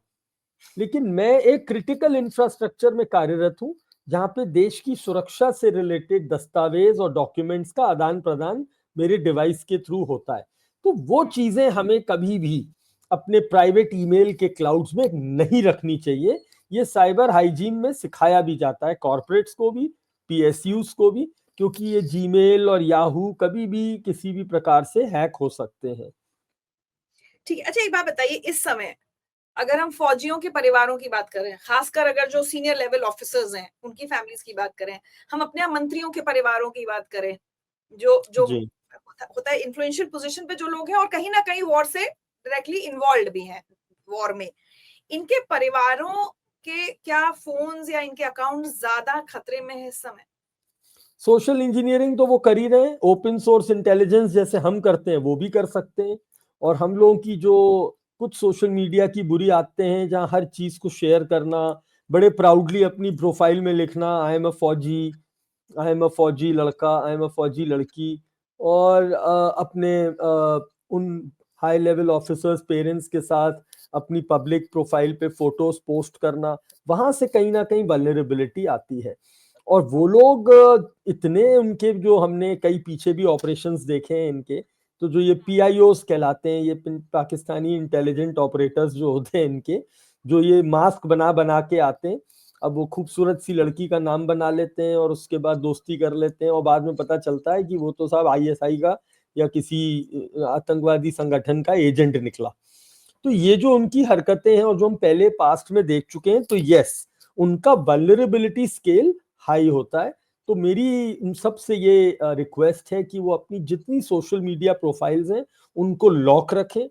लेकिन मैं एक क्रिटिकल इंफ्रास्ट्रक्चर में कार्यरत हूँ, जहां पे देश की सुरक्षा से रिलेटेड दस्तावेज और डॉक्यूमेंट्स का आदान प्रदान मेरे डिवाइस के थ्रू होता है। तो वो चीजें हमें कभी भी अपने प्राइवेट ईमेल के क्लाउड्स में नहीं रखनी चाहिए। ये साइबर हाइजीन में सिखाया भी जाता है कॉर्पोरेट्स को भी, पीएसयूज को भी, क्योंकि ये जीमेल और याहू कभी भी किसी भी प्रकार से हैक हो सकते हैं। ठीक है। अच्छा, एक बात बताइए, इस समय अगर हम फौजियों के परिवारों की बात करें, खासकर अगर जो सीनियर लेवल ऑफिसर्स हैं, उनकी फैमिलीज की बात करें, हम अपने यहाँ मंत्रियों के परिवारों की बात करें, जो जो जी। होता है इन्फ्लुएंशियल पोजीशन पे जो लोग हैं और कहीं ना कहीं वॉर से डायरेक्टली इन्वॉल्व भी हैं, वॉर में, इनके परिवारों के क्या फोन्स या इनके अकाउंट ज्यादा खतरे में है इस समय? सोशल इंजीनियरिंग तो वो कर ही रहे हैं, ओपन सोर्स इंटेलिजेंस जैसे हम करते हैं वो भी कर सकते हैं। और हम लोगों की जो कुछ सोशल मीडिया की बुरी आदतें हैं, जहां हर चीज को शेयर करना, बड़े प्राउडली अपनी प्रोफाइल में लिखना, आई एम अ फौजी, आई एम अ फौजी लड़का, आई एम अ फौजी लड़की, और अपने उन हाई लेवल ऑफिसर्स पेरेंट्स के साथ अपनी पब्लिक प्रोफाइल पे फोटोज पोस्ट करना, वहां से कहीं ना कहीं वल्नरेबिलिटी आती है। और वो लोग इतने, उनके जो हमने कई पीछे भी ऑपरेशंस देखे हैं इनके, तो जो ये पीआईओस कहलाते हैं, ये पाकिस्तानी इंटेलिजेंट ऑपरेटर्स जो होते हैं इनके, जो ये मास्क बना बना के आते हैं, अब वो खूबसूरत सी लड़की का नाम बना लेते हैं और उसके बाद दोस्ती कर लेते हैं, और बाद में पता चलता है कि वो तो साहब आईएसआई का या किसी आतंकवादी संगठन का एजेंट निकला। तो ये जो उनकी हरकतें हैं और जो हम पहले पास्ट में देख चुके हैं, तो यस, उनका वल्नरेबिलिटी स्केल हाई होता है। तो मेरी इन सबसे ये रिक्वेस्ट है कि वो अपनी जितनी सोशल मीडिया प्रोफाइल्स हैं उनको लॉक रखें,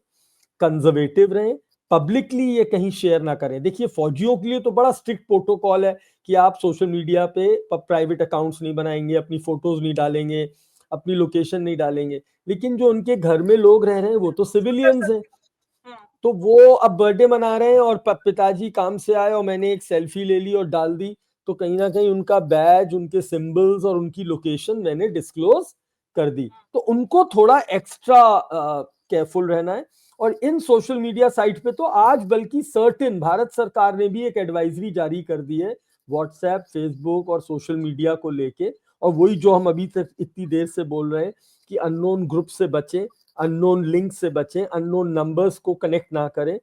कंजर्वेटिव रहें, पब्लिकली ये कहीं शेयर ना करें। देखिए, फौजियों के लिए तो बड़ा स्ट्रिक्ट प्रोटोकॉल है कि आप सोशल मीडिया पे प्राइवेट अकाउंट्स नहीं बनाएंगे, अपनी फोटोज नहीं डालेंगे, अपनी लोकेशन नहीं डालेंगे। लेकिन जो उनके घर में लोग रह रहे हैं वो तो कर सिविलियंस हैं। सकते हैं। तो वो अब बर्थडे मना रहे हैं और पिताजी काम से आए और मैंने एक सेल्फी ले ली और डाल दी, तो कहीं ना कहीं उनका बैज, उनके सिंबल्स और उनकी लोकेशन मैंने डिस्क्लोज कर दी। तो उनको थोड़ा एक्स्ट्रा केयरफुल रहना है। और इन सोशल मीडिया साइट पे तो आज बल्कि सर्टेन भारत सरकार ने भी एक एडवाइजरी जारी कर दी है व्हाट्सएप, फेसबुक और सोशल मीडिया को लेके। और वही जो हम अभी तक इतनी देर से बोल रहे हैं कि अननोन ग्रुप से बचें, अननोन लिंक से बचें, अननोन नंबर्स को कनेक्ट ना करें।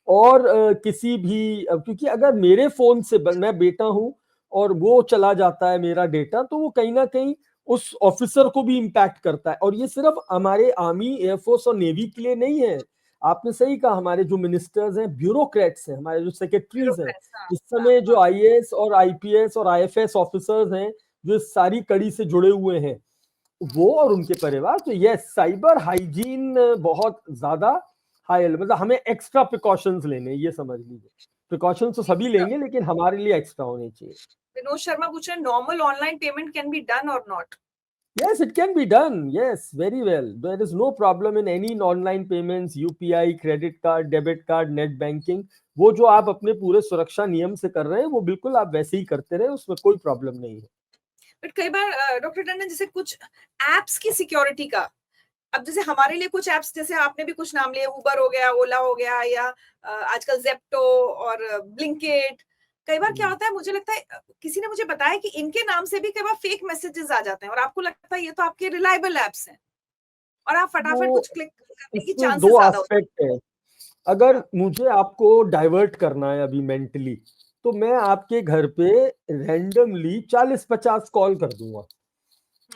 और किसी भी क्योंकि अगर मेरे फोन से मैं बेटा हूं और वो चला जाता है मेरा डेटा, तो वो कहीं ना कहीं उस ऑफिसर को भी इम्पैक्ट करता है। और ये सिर्फ हमारे आर्मी, एयरफोर्स और नेवी के लिए नहीं है। आपने सही कहा, हमारे जो मिनिस्टर्स हैं, ब्यूरोक्रेट्स हैं, हमारे जो सेक्रेटरीज हैं, ब्यूरोक्रेट्स, हाँ इस हाँ समय जो हाँ। आईएएस और आईपीएस और आईएफएस ऑफिसर्स हैं, जो इस सारी कड़ी से जुड़े हुए हैं, वो और उनके परिवार, तो ये साइबर हाइजीन बहुत ज्यादा हाई, मतलब हमें एक्स्ट्रा प्रिकॉशंस लेने, ये समझ लीजिए। प्रिकॉशंस तो सभी लेंगे लेकिन हमारे लिए एक्स्ट्रा होने चाहिए। विनोद शर्मा पूछ रहे हैं, normal online payment can be done और not? Yes, it can be done. Yes, very well. There is no problem in any online payments, UPI, credit card, debit card, net banking. वो जो आप अपने पूरे सुरक्षा नियम से कर रहे हैं, वो बिल्कुल आप वैसे ही करते रहे, उसमें कोई प्रॉब्लम नहीं है। बट कई बार डॉक्टर टंडन, जैसे कुछ एप्स की सिक्योरिटी का, अब जैसे हमारे लिए कुछ एप्स, जैसे आपने भी कुछ नाम लिए, उबर हो गया, ओला हो गया, या आजकल जेप्टो और ब्लिंकिट, कई बार क्या होता है, मुझे लगता है किसी ने मुझे बताया कि इनके नाम से भी कई बार फेक मैसेजेस आ जाते हैं और आपको लगता है ये तो आपके रिलायबल एप्स हैं और आप फटाफट वो कुछ क्लिक करने की उसमें चांसेस दो ज्यादा होते एस्पेक्ट है। अगर हैं। मुझे आपको डाइवर्ट करना है अभी मेंटली, तो मैं आपके घर पे रैंडमली 40-50 कॉल कर दूंगा।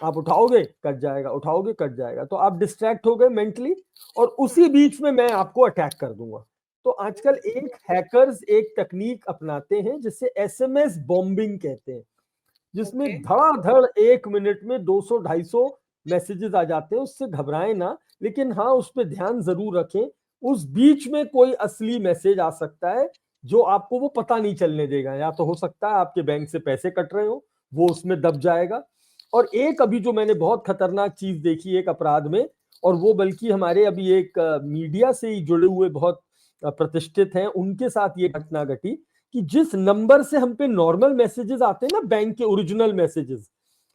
आप उठाओगे, कट जाएगा, उठाओगे, कट जाएगा, तो आप डिस्ट्रैक्ट हो गए मेंटली, और उसी बीच में मैं आपको अटैक कर दूंगा। तो आजकल एक हैकर्स एक तकनीक अपनाते हैं जिसे एसएमएस बॉम्बिंग कहते हैं, जिसमें ओके। धड़ाधड़ 1 मिनट में 200-250 मैसेजेस आ जाते हैं। उससे घबराएं ना, लेकिन हाँ, उस पर ध्यान जरूर रखें। उस बीच में कोई असली मैसेज आ सकता है जो आपको वो पता नहीं चलने देगा। या तो हो सकता है आपके बैंक से पैसे कट रहे हो, वो उसमें दब जाएगा। और एक अभी जो मैंने बहुत खतरनाक चीज देखी एक अपराध में, और वो बल्कि हमारे अभी एक मीडिया से ही जुड़े हुए बहुत प्रतिष्ठित हैं, उनके साथ ये घटना घटी कि जिस नंबर से हम पे नॉर्मल मैसेजेस आते हैं ना, बैंक के ओरिजिनल मैसेजेस,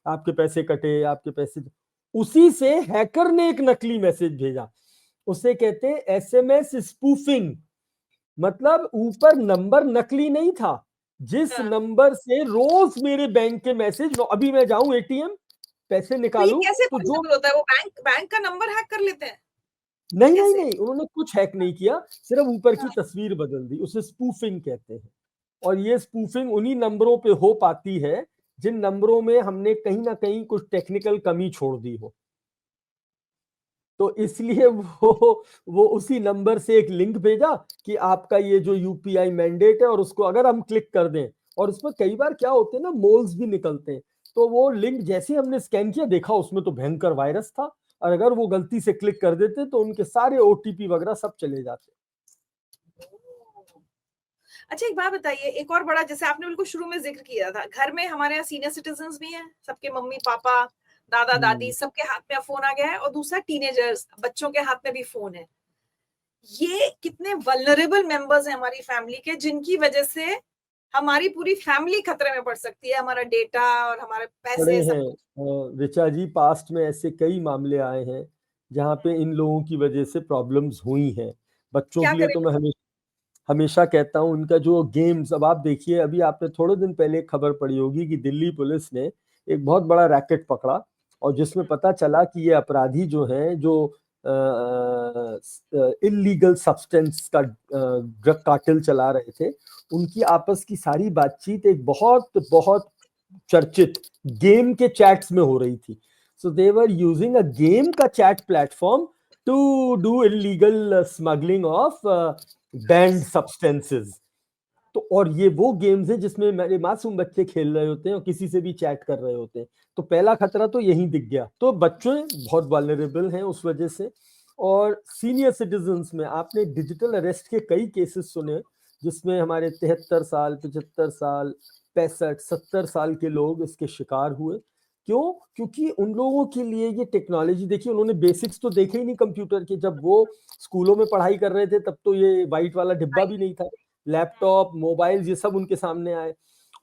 आपके पैसे कटे, आपके पैसे, उसी से हैकर ने एक नकली मैसेज भेजा, उसे कहते हैं एसएमएस स्पूफिंग। मतलब ऊपर नंबर नकली नहीं था, जिस हाँ। नंबर से रोज मेरे बैंक के मैसेज, अभी मैं जाऊं एटीएम पैसे तो ये निकालूं कैसे तो जो, पॉसिबल होता है? वो बैंक का नंबर हैक कर लेते हैं? नहीं नहीं कैसे? नहीं, उन्होंने कुछ हैक नहीं किया, सिर्फ ऊपर की हाँ। तस्वीर बदल दी, उसे स्पूफिंग कहते हैं। और ये स्पूफिंग उन्हीं नंबरों पे हो पाती है जिन नंबरों में हमने कहीं ना कहीं कुछ टेक्निकल कमी छोड़ दी हो। तो इसलिए वो उसी नंबर से एक लिंक भेजा कि आपका ये जो यूपीआई मैंडेट है, और उसको अगर हम क्लिक कर दें, और उसमें कई बार क्या होते हैं ना, मोल्स भी निकलते हैं, तो वो लिंक जैसे हमने स्कैन किया देखा उसमें तो भयंकर वायरस था, और अगर वो गलती से क्लिक कर देते तो उनके सारे ओटीपी वगैरह सब चले जाते। अच्छा, एक बात बताइए, एक और बड़ा, जैसे आपने बिल्कुल शुरू में जिक्र किया था, घर में हमारे यहाँ सीनियर सिटीजन्स भी हैं, सबके मम्मी पापा, दादा दादी, सबके हाथ में अब फोन आ गया है, और दूसरा टीनेजर्स, बच्चों के हाथ में भी फोन है। ये कितने वल्नरेबल मेंबर्स हैं हमारी फैमिली के, जिनकी वजह से हमारी पूरी फैमिली खतरे में पड़ सकती है, हमारा डेटा और हमारे पड़े पैसे सब हैं। कुछ। ऋचा जी, पास्ट में ऐसे कई मामले आए हैं जहाँ पे इन लोगों की वजह से प्रॉब्लम्स हुई हैं। बच्चों क्या के लिए करें? तो मैं हमेशा हमेशा कहता हूँ, उनका जो गेम्स, अब आप देखिए, अभी आपने थोड़े दिन पहले खबर पड़ी होगी कि दिल्ली पुलिस ने एक बहुत बड़ा रैकेट पकड़ा, और जिसमें पता चला कि ये अपराधी जो हैं, जो इलीगल सब्सटेंस का ड्रग कार्टेल चला रहे थे, उनकी आपस की सारी बातचीत एक बहुत बहुत चर्चित गेम के चैट्स में हो रही थी। So they were using a game का chat platform to do illegal smuggling of banned substances. तो और ये वो गेम्स हैं जिसमें मेरे मासूम बच्चे खेल रहे होते हैं और किसी से भी चैट कर रहे होते हैं। तो पहला खतरा तो यही दिख गया। तो बच्चे बहुत वल्नरेबल हैं उस वजह से। और सीनियर सिटीजन्स में आपने डिजिटल अरेस्ट के कई केसेस सुने, जिसमें हमारे 73 साल, 75 साल, 65, 70 साल के लोग इसके शिकार हुए। क्यों? क्योंकि उन लोगों के लिए ये टेक्नोलॉजी, देखिए उन्होंने बेसिक्स तो देखे ही नहीं कंप्यूटर के। जब वो स्कूलों में पढ़ाई कर रहे थे तब तो ये व्हाइट वाला डिब्बा भी नहीं था, लैपटॉप, मोबाइल, ये सब उनके सामने आए।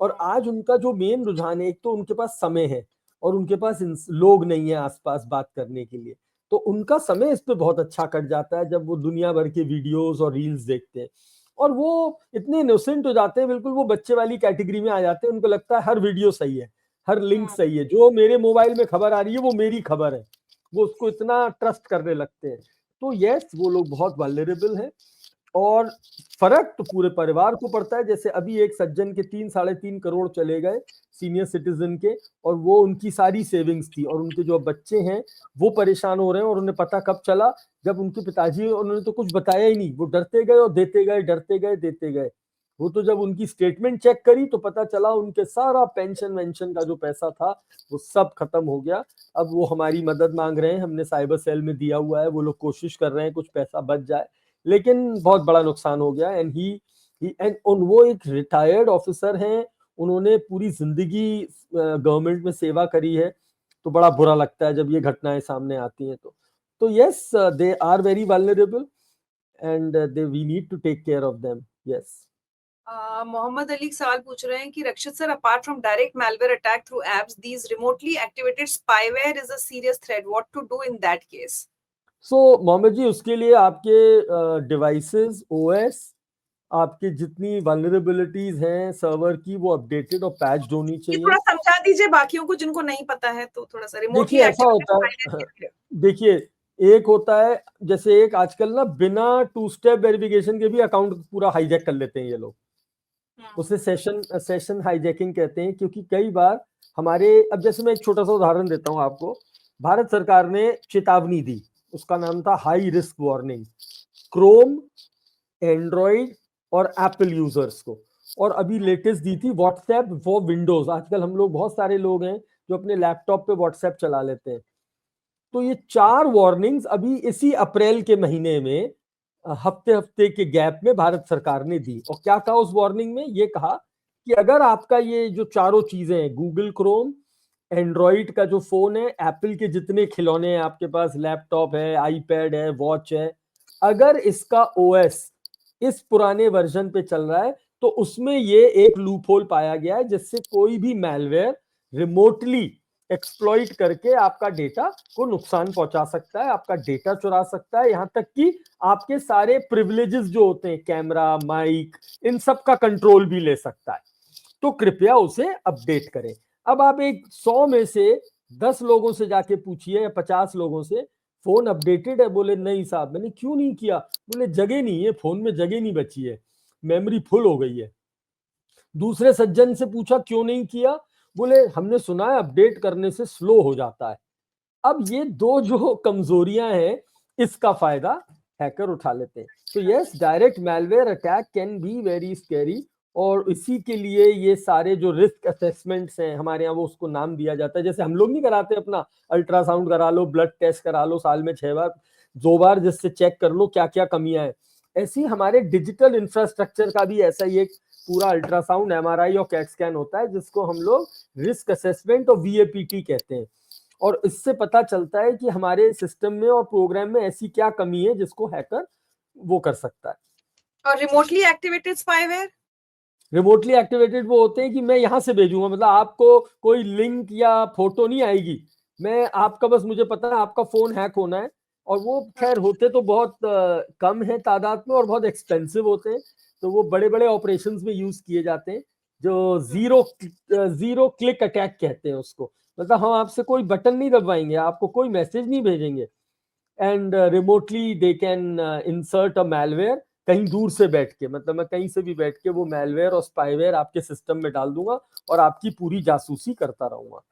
और आज उनका जो मेन रुझान है, एक तो उनके पास समय है और उनके पास लोग नहीं है आसपास बात करने के लिए, तो उनका समय इस पे बहुत अच्छा कट जाता है जब वो दुनिया भर के वीडियोस और रील्स देखते हैं। और वो इतने इनोसेंट हो जाते हैं, बिल्कुल वो बच्चे वाली कैटेगरी में आ जाते हैं। उनको लगता है हर वीडियो सही है, हर लिंक सही है, जो मेरे मोबाइल में खबर आ रही है वो मेरी खबर है, वो उसको इतना ट्रस्ट करने लगते हैं। तो यस, वो लोग बहुत वल्नरेबल हैं। और फर्क तो पूरे परिवार को पड़ता है। जैसे अभी एक सज्जन के 3-3.5 करोड़ चले गए सीनियर सिटीजन के, और वो उनकी सारी सेविंग्स थी, और उनके जो बच्चे हैं वो परेशान हो रहे हैं। और उन्हें पता कब चला? जब उनके पिताजी, उन्होंने तो कुछ बताया ही नहीं, वो डरते गए और देते गए, डरते गए, देते गए। वो तो जब उनकी स्टेटमेंट चेक करी तो पता चला उनके सारा पेंशन वेंशन का जो पैसा था वो सब खत्म हो गया। अब वो हमारी मदद मांग रहे हैं, हमने साइबर सेल में दिया हुआ है, वो लोग कोशिश कर रहे हैं कुछ पैसा बच जाए, लेकिन बहुत बड़ा नुकसान हो गया। एंड ही एंड वो एक रिटायर्ड ऑफिसर हैं, उन्होंने पूरी जिंदगी गवर्नमेंट में सेवा करी है। तो बड़ा बुरा लगता है जब ये घटनाएं सामने आती हैं। तो yes, they are very vulnerable, and they we need to take care of them. Yes. Mohammad Ali सवाल पूछ रहे हैं कि Rakshit sir, apart from direct malware attack through apps, these remotely activated spyware is a serious threat. What to do in that case? सो मोहम्मद जी, उसके लिए आपके डिवाइसेस, ओएस, आपकी जितनी वल्नरेबिलिटीज हैं सर्वर की, वो अपडेटेड और पैच्ड होनी ये चाहिए। थोड़ा समझा दीजिए बाकियों को जिनको नहीं पता है, तो थोड़ा सा देखिए रिमोटली ऐसा एक्टिवेटेड होता spyware है, क्या है? देखिए एक होता है, जैसे एक आजकल ना बिना 2 स्टेप वेरिफिकेशन के भी अकाउंट पूरा हाईजैक कर लेते हैं ये लोग। उसे सेशन हाईजैकिंग कहते हैं। क्योंकि कई बार हमारे, अब जैसे मैं एक छोटा सा उदाहरण देता हूं आपको, भारत सरकार ने चेतावनी दी, उसका नाम था high risk warning, Chrome, Android और एप्पल यूजर्स को। और अभी लेटेस्ट दी थी व्हाट्सएप फॉर विंडोज। आजकल हम लोग, बहुत सारे लोग हैं जो अपने लैपटॉप पे व्हाट्सएप चला लेते हैं। तो ये 4 वार्निंग्स अभी इसी अप्रैल के महीने में हफ्ते हफ्ते के गैप में भारत सरकार ने दी। और क्या कहा उस वार्निंग में? ये कहा कि अगर आपका ये जो चारों चीजें हैं, गूगल क्रोम, एंड्रॉइड का जो फोन है, एप्पल के जितने खिलौने हैं आपके पास, लैपटॉप है, आईपैड है, वॉच है, अगर इसका ओएस इस पुराने वर्जन पे चल रहा है तो उसमें ये एक लूप होल पाया गया है जिससे कोई भी मैलवेयर रिमोटली एक्सप्लॉइट करके आपका डेटा को नुकसान पहुंचा सकता है, आपका डेटा चुरा सकता है, यहां तक कि आपके सारे प्रिविलेजेस जो होते हैं, कैमरा, माइक, इन सब का कंट्रोल भी ले सकता है। तो कृपया उसे अपडेट करें। अब आप एक 100 में से 10 लोगों से जाके पूछिए या 50 लोगों से, फोन अपडेटेड है? बोले नहीं साहब। मैंने क्यों नहीं किया? बोले जगह नहीं है, फोन में जगह नहीं बची है, मेमोरी फुल हो गई है। दूसरे सज्जन से पूछा क्यों नहीं किया? बोले हमने सुना है अपडेट करने से स्लो हो जाता है। अब ये दो जो कमजोरियां हैं, इसका फायदा हैकर उठा लेते हैं। तो yes, direct malware attack can be very scary, और इसी के लिए ये सारे जो रिस्क असेसमेंट्स हैं हमारे यहाँ, वो उसको नाम दिया जाता है। जैसे हम लोग नहीं कराते अपना अल्ट्रासाउंड करा लो, ब्लड टेस्ट करा लो साल में 6 बार, 2 बार, जिससे चेक कर लो क्या क्या कमियां हैं। ऐसी हमारे डिजिटल इंफ्रास्ट्रक्चर का भी ऐसा ही एक पूरा अल्ट्रासाउंड, एमआरआई और कैट स्कैन होता है, जिसको हम लोग रिस्क असेसमेंट और वीएपीटी कहते हैं। और इससे पता चलता है कि हमारे सिस्टम में और प्रोग्राम में ऐसी क्या कमी है जिसको हैकर वो कर सकता है। और remotely activated spyware? Remotely activated वो होते हैं कि मैं यहां से भेजूंगा, मतलब आपको कोई लिंक या फोटो नहीं आएगी, मैं आपका बस, मुझे पता है आपका फोन हैक होना है। और वो खैर होते तो बहुत कम है तादाद में और बहुत एक्सपेंसिव होते हैं, तो वो बड़े बड़े ऑपरेशंस में यूज किए जाते हैं, जो जीरो क्लिक अटैक कहते हैं उसको। मतलब हम आपसे कोई बटन नहीं दबाएंगे, आपको कोई मैसेज नहीं भेजेंगे, and remotely they can insert a malware कहीं दूर से बैठ के, मतलब मैं कहीं से भी बैठ के वो मैलवेयर और स्पाईवेयर आपके सिस्टम में डाल दूंगा और आपकी पूरी जासूसी करता रहूंगा।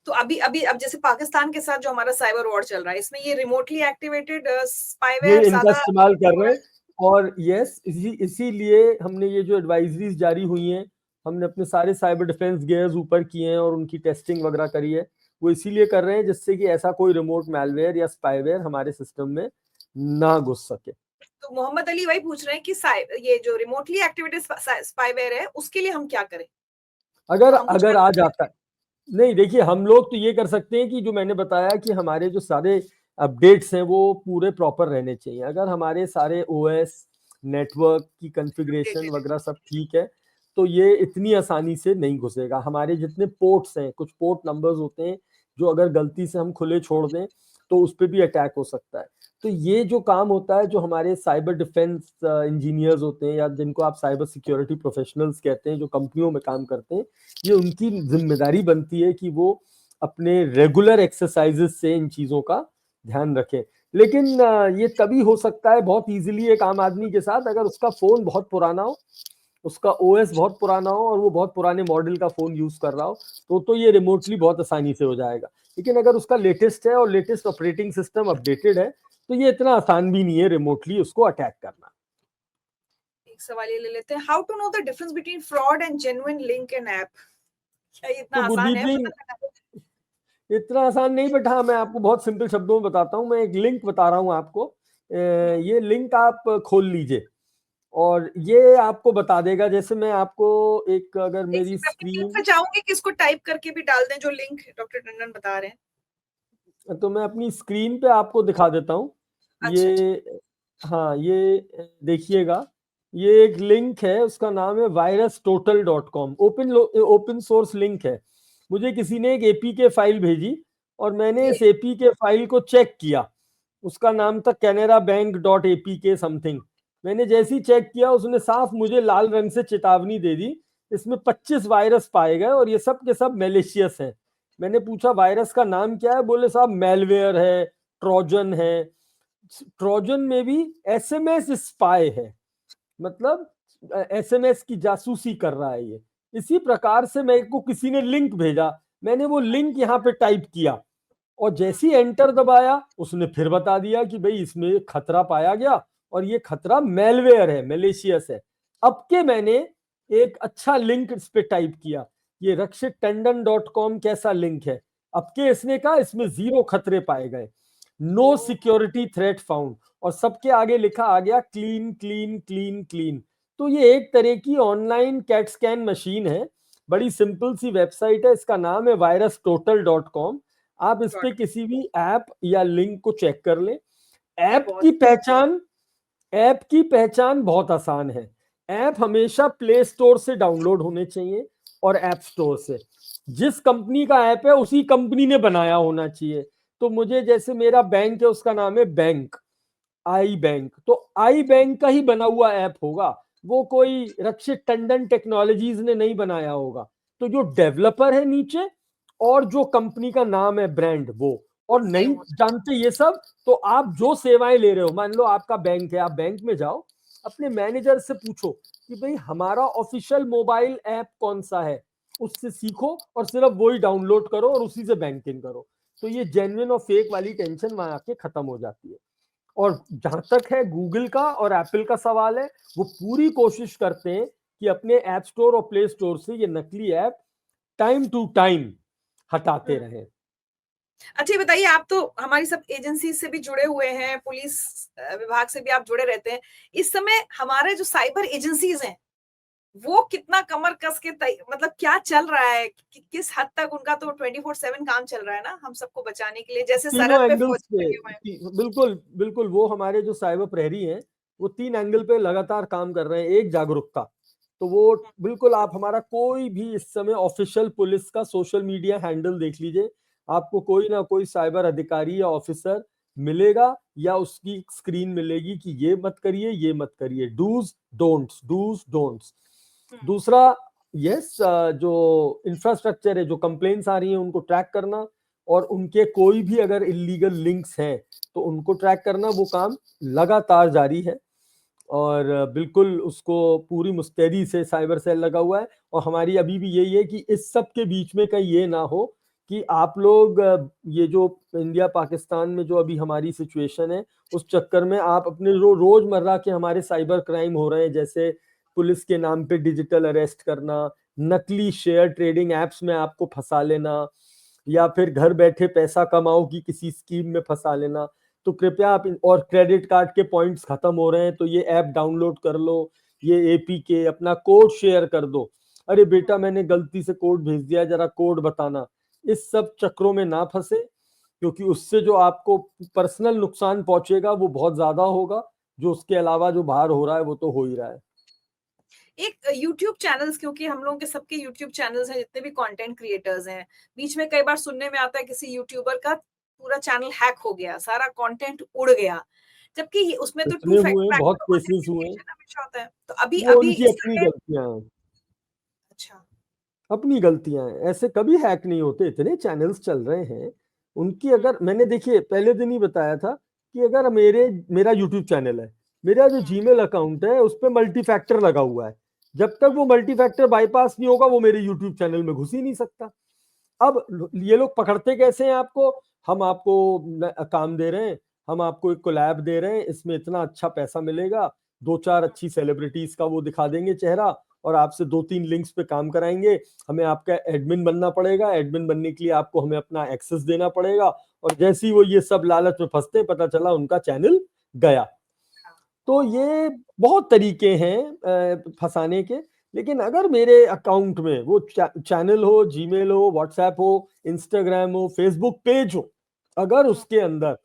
तो अभी अभी अब जैसे पाकिस्तान के साथ जो हमारा साइबर वॉर चल रहा है, इसमें ये रिमोटली एक्टिवेटेड ये स्पाईवेयर इनका ज्यादा इस्तेमाल कर रहे हैं। और यस, इसीलिए हमने ये जो एडवाइजरीज जारी हुई हैं, हमने अपने सारे साइबर डिफेंस गियर्स ऊपर किए हैं और उनकी टेस्टिंग वगैरह करी है। वो इसीलिए कर रहे हैं जिससे कि ऐसा कोई रिमोट मैलवेयर या स्पाईवेयर हमारे सिस्टम में ना घुस सके। तो मोहम्मद अली वही पूछ रहे हैं कि ये जो रिमोटली एक्टिवेटेड स्पाईवेयर है, उसके लिए हम क्या करें? अगर हम कुछ अगर आ जाता है, नहीं देखिए, हम लोग तो ये कर सकते हैं कि जो मैंने बताया कि हमारे जो सारे अपडेट्स हैं वो पूरे प्रॉपर रहने चाहिए। अगर हमारे सारे ओएस, नेटवर्क की कॉन्फ़िगरेशन वगैरह सब ठीक है, तो ये इतनी आसानी से नहीं घुसेगा। हमारे जितने पोर्ट्स हैं, कुछ पोर्ट नंबर्स होते हैं जो अगर गलती से हम खुले छोड़ दें तो उस पर भी अटैक हो सकता है। तो ये जो काम होता है, जो हमारे साइबर डिफेंस इंजीनियर्स होते हैं या जिनको आप साइबर सिक्योरिटी प्रोफेशनल्स कहते हैं, जो कंपनियों में काम करते हैं, ये उनकी जिम्मेदारी बनती है कि वो अपने रेगुलर एक्सरसाइजेस से इन चीजों का ध्यान रखें। लेकिन ये तभी हो सकता है बहुत इजीली एक आम आदमी के साथ, अगर उसका फोन बहुत पुराना हो, उसका ओएस बहुत पुराना हो और वो बहुत पुराने मॉडल का फोन यूज कर रहा हो, तो ये रिमोटली बहुत आसानी से हो जाएगा। लेकिन अगर उसका लेटेस्ट है और लेटेस्ट ऑपरेटिंग सिस्टम अपडेटेड है, तो ये इतना आसान भी नहीं है रिमोटली उसको अटैक करना। एक सवाल ये ले लेते हैं, how to know the difference between fraud and genuine link in app? क्या ये इतना तो आसान गुरदीप है जी, पता करना? इतना आसान नहीं, बट हाँ मैं आपको बहुत सिंपल शब्दों में बताता हूँ। मैं एक लिंक बता रहा हूँ आपको, ये लिंक आप खोल लीजिए और ये आपको बता देगा। जैसे मैं आपको एक, अगर एक मेरी सेकंड, मैं अपने लिंक स्क्रीन, पे चाहूंगी कि इसको टाइप करके भी डाल दें, जो लिंक डॉक्टर टंडन बता रहे हैं। तो मैं अपनी स्क्रीन पे आपको दिखा देता हूँ अच्छा अच्छा। ये। हाँ, ये देखिएगा, ये एक लिंक है, उसका नाम है virustotal.com। ओपन सोर्स लिंक है। मुझे किसी ने एक एपीके फाइल भेजी और मैंने ये इस एपीके फाइल को चेक किया। उसका नाम था Canara bank dot APK something. मैंने जैसे ही चेक किया, उसने साफ मुझे लाल रंग से चेतावनी दे दी, इसमें 25 वायरस पाए गए और ये सब के सब मेलिशियस हैं। मैंने पूछा वायरस का नाम क्या है? बोले साहब मेलवेयर है, ट्रोजन है। ट्रोजन में भी एसएमएस स्पाई है, मतलब एसएमएस की जासूसी कर रहा है ये। इसी प्रकार से मेरे को किसी ने लिंक भेजा, मैंने वो लिंक यहाँ पे टाइप किया और जैसे ही एंटर दबाया, उसने फिर बता दिया कि भाई इसमें खतरा पाया गया और ये खतरा मेलवेयर है, मेलेशियस है। अब के मैंने एक अच्छा लिंक इस पे टाइप किया, ये rakshitTandon.com कैसा लिंक है। अब के इसने कहा इसमें 0 खतरे पाए गए, नो सिक्योरिटी थ्रेट फाउंड, और सबके आगे लिखा आ गया क्लीन क्लीन क्लीन क्लीन। तो ये एक तरह की ऑनलाइन कैट स्कैन मशीन है, बड़ी सिंपल सी वेबसाइट है, इसका नाम है virustotal.com। आप इस पे किसी भी ऐप या लिंक को चेक कर लें। ऐप की पहचान बहुत आसान है। ऐप हमेशा प्ले स्टोर से डाउनलोड होने चाहिए और ऐप स्टोर से। जिस कंपनी का ऐप है उसी कंपनी ने बनाया होना चाहिए। तो मुझे जैसे मेरा बैंक है उसका नाम है बैंक, आई बैंक, तो आई बैंक का ही बना हुआ ऐप होगा, वो कोई रक्षित टंडन टेक्नोलॉजीज ने नहीं बनाया होगा। तो जो डेवलपर है नीचे और जो कंपनी का नाम है ब्रांड वो, और सेम नहीं हो जानते ये सब, तो आप जो सेवाएं ले रहे हो, मान लो आपका बैंक है, आप बैंक में जाओ, अपने मैनेजर से पूछो कि भाई हमारा ऑफिशियल मोबाइल ऐप कौन सा है, उससे सीखो और सिर्फ वही डाउनलोड करो और उसी से बैंकिंग करो। तो ये जेन्युइन और फेक वाली टेंशन वहां आके खत्म हो जाती है। और जहां तक है गूगल का और एप्पल का सवाल है, वो पूरी कोशिश करते हैं कि अपने ऐप स्टोर और प्ले स्टोर से ये नकली ऐप टाइम टू टाइम हटाते गया। रहें। अच्छा, ये बताइए, आप तो हमारी सब एजेंसी से भी जुड़े हुए हैं, पुलिस विभाग से भी आप जुड़े रहते हैं। इस समय हमारे जो साइबर एजेंसीज हैं, वो कितना कमर कस के मतलब क्या चल रहा है, किस हद तक उनका तो 24/7 काम चल रहा है ना, हम सबको बचाने के लिए, जैसे तीनों सरहद पे एंगल्स फौजी पे लगे हुए हैं। बिल्कुल बिल्कुल, वो हमारे जो साइबर प्रहरी हैं वो 3 एंगल पे लगातार काम कर रहे हैं। एक, जागरूकता, तो वो बिल्कुल, आप हमारा कोई भी इस समय ऑफिशियल पुलिस का सोशल मीडिया हैंडल देख लीजिए, आपको कोई ना कोई साइबर अधिकारी या ऑफिसर मिलेगा या उसकी स्क्रीन मिलेगी कि ये मत करिए, ये मत करिए, डूज डोंट्स, डूज डोंट्स। हम्म। दूसरा, यस, जो इंफ्रास्ट्रक्चर है, जो कंप्लेंट्स आ रही हैं उनको ट्रैक करना, और उनके कोई भी अगर इलीगल लिंक्स हैं तो उनको ट्रैक करना, वो काम लगातार जारी है। और बिल्कुल उसको पूरी मुस्तैदी से साइबर सेल लगा हुआ है। और हमारी अभी भी यही है कि इस सब के बीच में कहीं ये ना हो कि आप लोग ये जो इंडिया पाकिस्तान में जो अभी हमारी सिचुएशन है, उस चक्कर में आप अपने रोजमर्रा के हमारे साइबर क्राइम हो रहे हैं, जैसे पुलिस के नाम पे डिजिटल अरेस्ट करना, नकली शेयर ट्रेडिंग एप्स में आपको फंसा लेना, या फिर घर बैठे पैसा कमाओ की किसी स्कीम में फंसा लेना। तो कृपया आप और क्रेडिट कार्ड के पॉइंट्स खत्म हो रहे हैं तो ये ऐप डाउनलोड कर लो, ये एपीके अपना कोड शेयर कर दो, अरे बेटा मैंने गलती से कोड भेज दिया, जरा कोड बताना। इस सब चक्रों में ना फंसे, क्योंकि उससे जो आपको पर्सनल नुकसान पहुंचेगा वो बहुत ज्यादा होगा, जो उसके अलावा जो बाहर हो रहा है वो तो हो ही रहा है। एक यूट्यूब चैनल्स, क्योंकि हम लोगों के सबके यूट्यूब चैनल्स हैं, जितने भी कंटेंट क्रिएटर्स हैं, बीच में कई बार सुनने में आता है किसी यूट्यूबर का पूरा चैनल हैक हो गया, सारा कंटेंट उड़ गया, जबकि उसमें तो टू इतने हुए हैं, बहुत फैक्टर केसेस हुए हैं। ऑथेंटिकेशन हमेशा होता है। तो अभी वो अभी उनकी इस अपनी समय। गलतियां हैं, अच्छा। अपनी गलतियां हैं, ऐसे कभी हैक नहीं होते, इतने चैनल्स चल रहे हैं उनकी। अगर मैंने देखिए पहले दिन ही बताया था कि अगर मेरा यूट्यूब चैनल है, मेरा जो जीमेल अकाउंट है उस पर मल्टी फैक्टर लगा हुआ है, जब तक वो मल्टी फैक्टर बाईपास नहीं होगा वो मेरे यूट्यूब चैनल में घुस ही नहीं सकता। अब ये लोग पकड़ते कैसे हैं आपको, हम आपको काम दे रहे हैं, हम आपको एक कोलैब दे रहे हैं, इसमें इतना अच्छा पैसा मिलेगा, 2-4 अच्छी सेलिब्रिटीज का वो दिखा देंगे चेहरा, और आपसे 2-3 लिंक्स पे काम कराएंगे। हमें आपका एडमिन बनना पड़ेगा, एडमिन बनने के लिए आपको हमें अपना एक्सेस देना पड़ेगा, और जैसे ही वो ये सब लालच में फंसते हैं, पता चला उनका चैनल गया। तो ये बहुत तरीके हैं फंसाने के। लेकिन अगर मेरे अकाउंट में वो चैनल हो, जीमेल हो, व्हाट्सएप हो, इंस्टाग्राम हो, फेसबुक पेज हो, अगर उसके अंदर,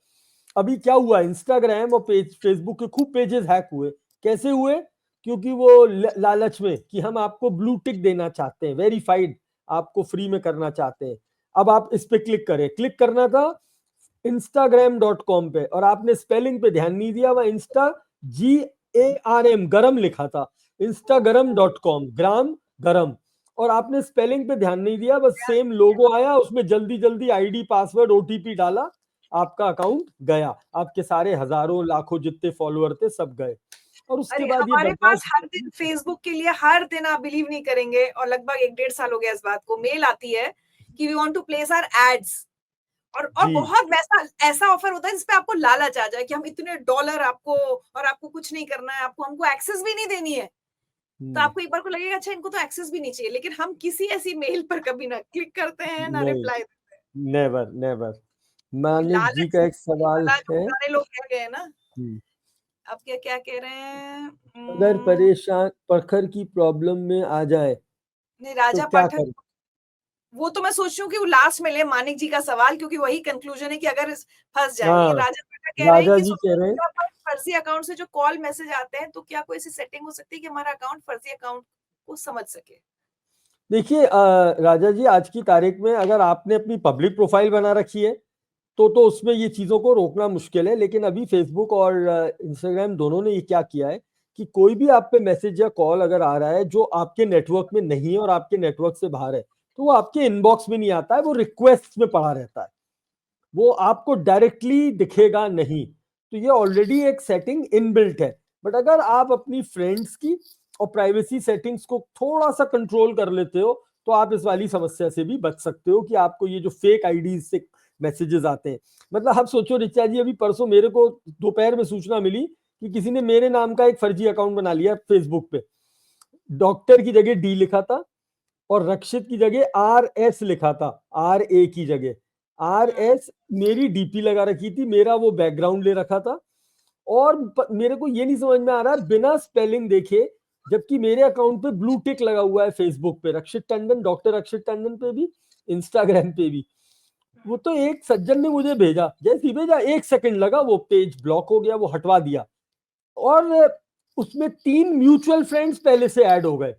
अभी क्या हुआ, इंस्टाग्राम और पेज फेसबुक के खूब पेजेस हैक हुए। कैसे हुए? क्योंकि वो लालच में कि हम आपको ब्लू टिक देना चाहते हैं, वेरीफाइड आपको फ्री में करना चाहते हैं। अब आप इस पे क्लिक करें, क्लिक करना था instagram.com पे, और आपने स्पेलिंग पे ध्यान नहीं दिया, वह इंस्टा GARM गरम लिखा था, instagram.com, ग्राम गरम, और आपने स्पेलिंग पे ध्यान नहीं दिया, बस सेम लोगो आया उसमें, जल्दी जल्दी आईडी पासवर्ड ओटीपी डाला, आपका अकाउंट गया, आपके सारे हजारों लाखों जितने फॉलोअर थे सब गए। और उसके अरे, बाद ये हमारे पास बर्दाश्त। हर दिन फेसबुक के लिए, हर दिन आप बिलीव नहीं करेंगे, और लगभग 1-1.5 साल हो गया इस बात को, मेल आती है कि we want to place our ads, और जी। बहुत वैसा ऐसा ऑफर होता है जिसपे आपको लालच आ जाए कि हम इतने डॉलर आपको, और आपको कुछ नहीं करना है, आपको हमको एक्सेस भी नहीं देनी है। तो आपको एक बार को लगेगा अच्छा इनको तो एक्सेस भी नहीं चाहिए, लेकिन हम किसी ऐसी मेल पर कभी ना क्लिक करते हैं ना नहीं, रिप्लाई देते हैं। Never never. क्योंकि मानिक जी लालच का एक ही सवाल वाला जो है। पुराने लोग कह गए हैं ना। हम्म, अब क्या क्या कह रहे हैं? अगर परेशान पत्थर की प्रॉब्लम में आ जाए नहीं, तो राजा क्या पाठक, करें? वो तो मैं सोच रही हूँ कि वो लास्ट में ले मानिक जी का सवाल, क्योंकि वही कंक्लूजन है कि अगर फंस जाए। ये हाँ, राजा पाठक कह रहे हैं राजा कि जी सोशल कह रहे हैं। मीडिया पर फर्जी अकाउंट से जो कॉल मैसेज आते हैं, तो क्या कोई ऐसी सेटिंग हो सकती है कि हमारा अकाउंट फर्जी अकाउंट को समझ सके? देखिए राजा जी, आज की तारीख में अगर आपने अपनी पब्लिक प्रोफाइल बना रखी है तो उसमें ये चीजों को रोकना मुश्किल है। लेकिन अभी फेसबुक और इंस्टाग्राम दोनों ने ये क्या किया है कि कोई भी आप पे मैसेज या कॉल अगर आ रहा है जो आपके नेटवर्क में नहीं है और आपके नेटवर्क से बाहर है, तो वो आपके इनबॉक्स में नहीं आता है, वो रिक्वेस्ट में पड़ा रहता है, वो आपको डायरेक्टली दिखेगा नहीं। तो ये ऑलरेडी एक सेटिंग इनबिल्ट है। बट अगर आप अपनी फ्रेंड्स की और प्राइवेसी सेटिंग्स को थोड़ा सा कंट्रोल कर लेते हो तो आप इस वाली समस्या से भी बच सकते हो कि आपको ये जो फेक आईडी से मैसेजेस आते हैं। मतलब आप सोचो रिचा जी, अभी परसों मेरे को दोपहर में सूचना मिली कि किसी ने मेरे नाम का एक फर्जी अकाउंट बना लिया फेसबुक पे। डॉक्टर की जगह डी लिखा था और रक्षित की जगह RS लिखा था, RA की जगह RS। मेरी डीपी लगा रखी थी, मेरा वो बैकग्राउंड ले रखा था और मेरे को ये नहीं समझ में आ रहा बिना स्पेलिंग देखे, जबकि मेरे अकाउंट पे ब्लू टिक लगा हुआ है फेसबुक पे, रक्षित टंडन, डॉक्टर रक्षित टंडन पे भी, इंस्टाग्राम पे भी। वो तो एक सज्जन ने मुझे भेजा, जैसे ही भेजा 1 सेकंड लगा वो पेज ब्लॉक हो गया, वो हटवा दिया। और उसमें 3 म्यूचुअल फ्रेंड्स पहले से ऐड हो गए।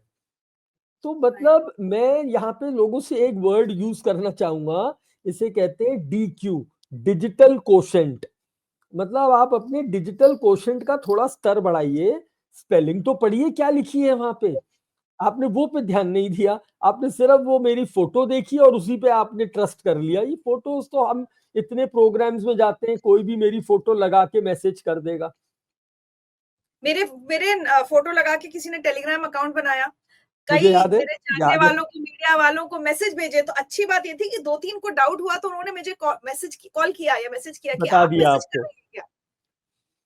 तो मतलब मैं यहाँ पे लोगों से एक वर्ड यूज करना चाहूंगा, इसे कहते हैं DQ, डिजिटल कोशेंट। मतलब आप अपने डिजिटल कोशेंट का थोड़ा स्तर बढ़ाइए, स्पेलिंग तो पढ़िए क्या लिखी है वहां पे। आपने वो पे ध्यान नहीं दिया, आपने सिर्फ वो मेरी फोटो देखी और उसी पे आपने ट्रस्ट कर लिया। ये फोटोज तो हम इतने प्रोग्राम्स में जाते हैं, कोई भी मेरी फोटो लगा के मैसेज कर देगा। मेरे मेरे फोटो लगा के किसी ने टेलीग्राम अकाउंट बनाया, मुझे कई याद है, मेरे जानने याद है। वालों को, मीडिया वालों को मैसेज भेजे। तो अच्छी बात ये थी कि 2-3 को डाउट हुआ तो उन्होंने मुझे मैसेज कॉल किया या मैसेज किया कि बता आप दिया मैसेज कर आपको। रहे हैं क्या।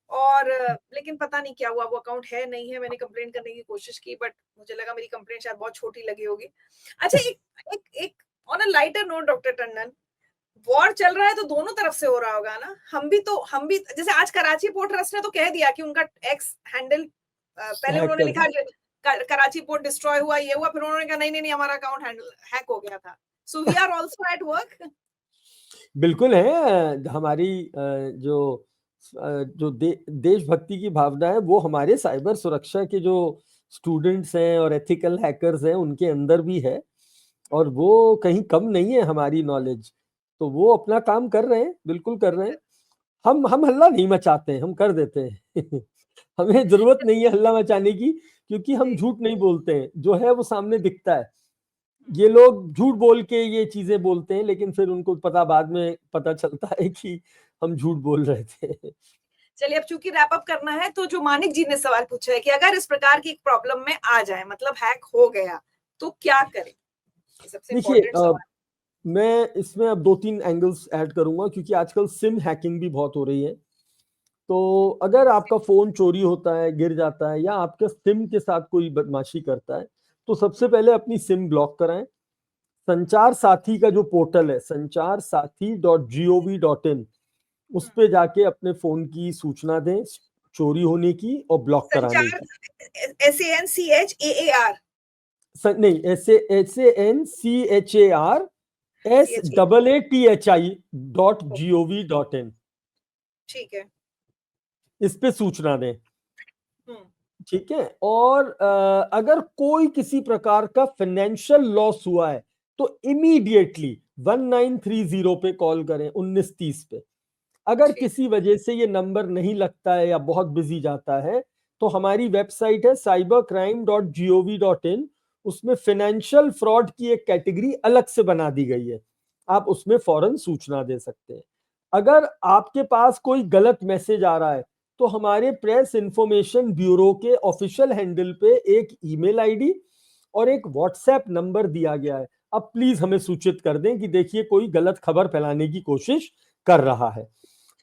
और लेकिन पता नहीं क्या हुआ, वो अकाउंट है नहीं है। मैंने कंप्लेन करने की कोशिश की बट मुझे लगा मेरी कंप्लेन शायद बहुत छोटी लगी होगी। अच्छा, एक एक एक on a lighter note doctor Tandon, war चल रहा है तो दोनों तरफ से हो रहा होगा ना। हम भी जैसे आज कराची पोर्ट ट्रस्ट ने तो कह दिया कि उनका एक्स हैंडल, पहले हैक उन्होंने कर लिखा दिया। कि कराची पोर्ट डिस्ट्रॉय हुआ, ये हुआ, फिर उन्होंने कहा नहीं नहीं नहीं, हमारा अकाउंट हैंडल हैक हो गया था। So we are also at work. बिल्कुल है। हमारी जो देशभक्ति की भावना है वो हमारे साइबर सुरक्षा के जो स्टूडेंट्स हैं और एथिकल हैकर्स हैं उनके अंदर भी है, और वो कहीं कम नहीं है हमारी नॉलेज। तो वो अपना काम कर रहे हैं, बिल्कुल कर रहे हैं। हम हल्ला नहीं मचाते हैं, हम कर देते हैं। हमें जरूरत नहीं है हल्ला मचाने की, क्योंकि हम झूठ नहीं बोलते हैं, जो है वो सामने दिखता है। ये लोग झूठ बोल के ये चीजें बोलते हैं, लेकिन फिर उनको पता बाद में पता चलता है कि हम झूठ बोल रहे थे। चलिए, अब चूंकि रैप अप करना है, तो जो मानिक जी ने सवाल पूछा है कि अगर इस प्रकार की प्रॉब्लम में आ जाए, मतलब हैक हो गया, तो क्या करें। ये सबसे देखिए इम्पोर्टेंट सवाल। मैं इसमें अब 2-3 एंगल्स ऐड करूंगा, क्योंकि आजकल सिम हैकिंग भी बहुत हो रही है। तो अगर आपका फोन चोरी होता है, गिर जाता है, या आपके सिम के साथ कोई बदमाशी करता है, तो सबसे पहले अपनी सिम ब्लॉक कराएं। संचार साथी का जो पोर्टल है, sancharsathy.gov.in, उस पे जाके अपने फोन की सूचना दें चोरी होने की और ब्लॉक कराने संचार, की। SANCHAAR, नहीं, SANCHARSAATHI.gov.in, ठीक है। इस पे सूचना दें। हम्म, ठीक है। और अगर कोई किसी प्रकार का फाइनेंशियल लॉस हुआ है तो इमीडिएटली 1930 पे कॉल करें, 1930 पे। अगर ठीक। किसी वजह से ये नंबर नहीं लगता है या बहुत बिजी जाता है, तो हमारी वेबसाइट है cybercrime.gov.in, उसमें फाइनेंशियल फ्रॉड की एक कैटेगरी अलग से बना दी गई है, आप उसमें फौरन सूचना दे सकते हैं। अगर आपके पास कोई गलत मैसेज आ रहा है तो हमारे प्रेस इंफॉर्मेशन ब्यूरो के ऑफिशियल हैंडल पे एक ईमेल आईडी और एक व्हाट्सएप नंबर दिया गया है। अब प्लीज हमें सूचित कर दें कि देखिए कोई गलत खबर फैलाने की कोशिश कर रहा है।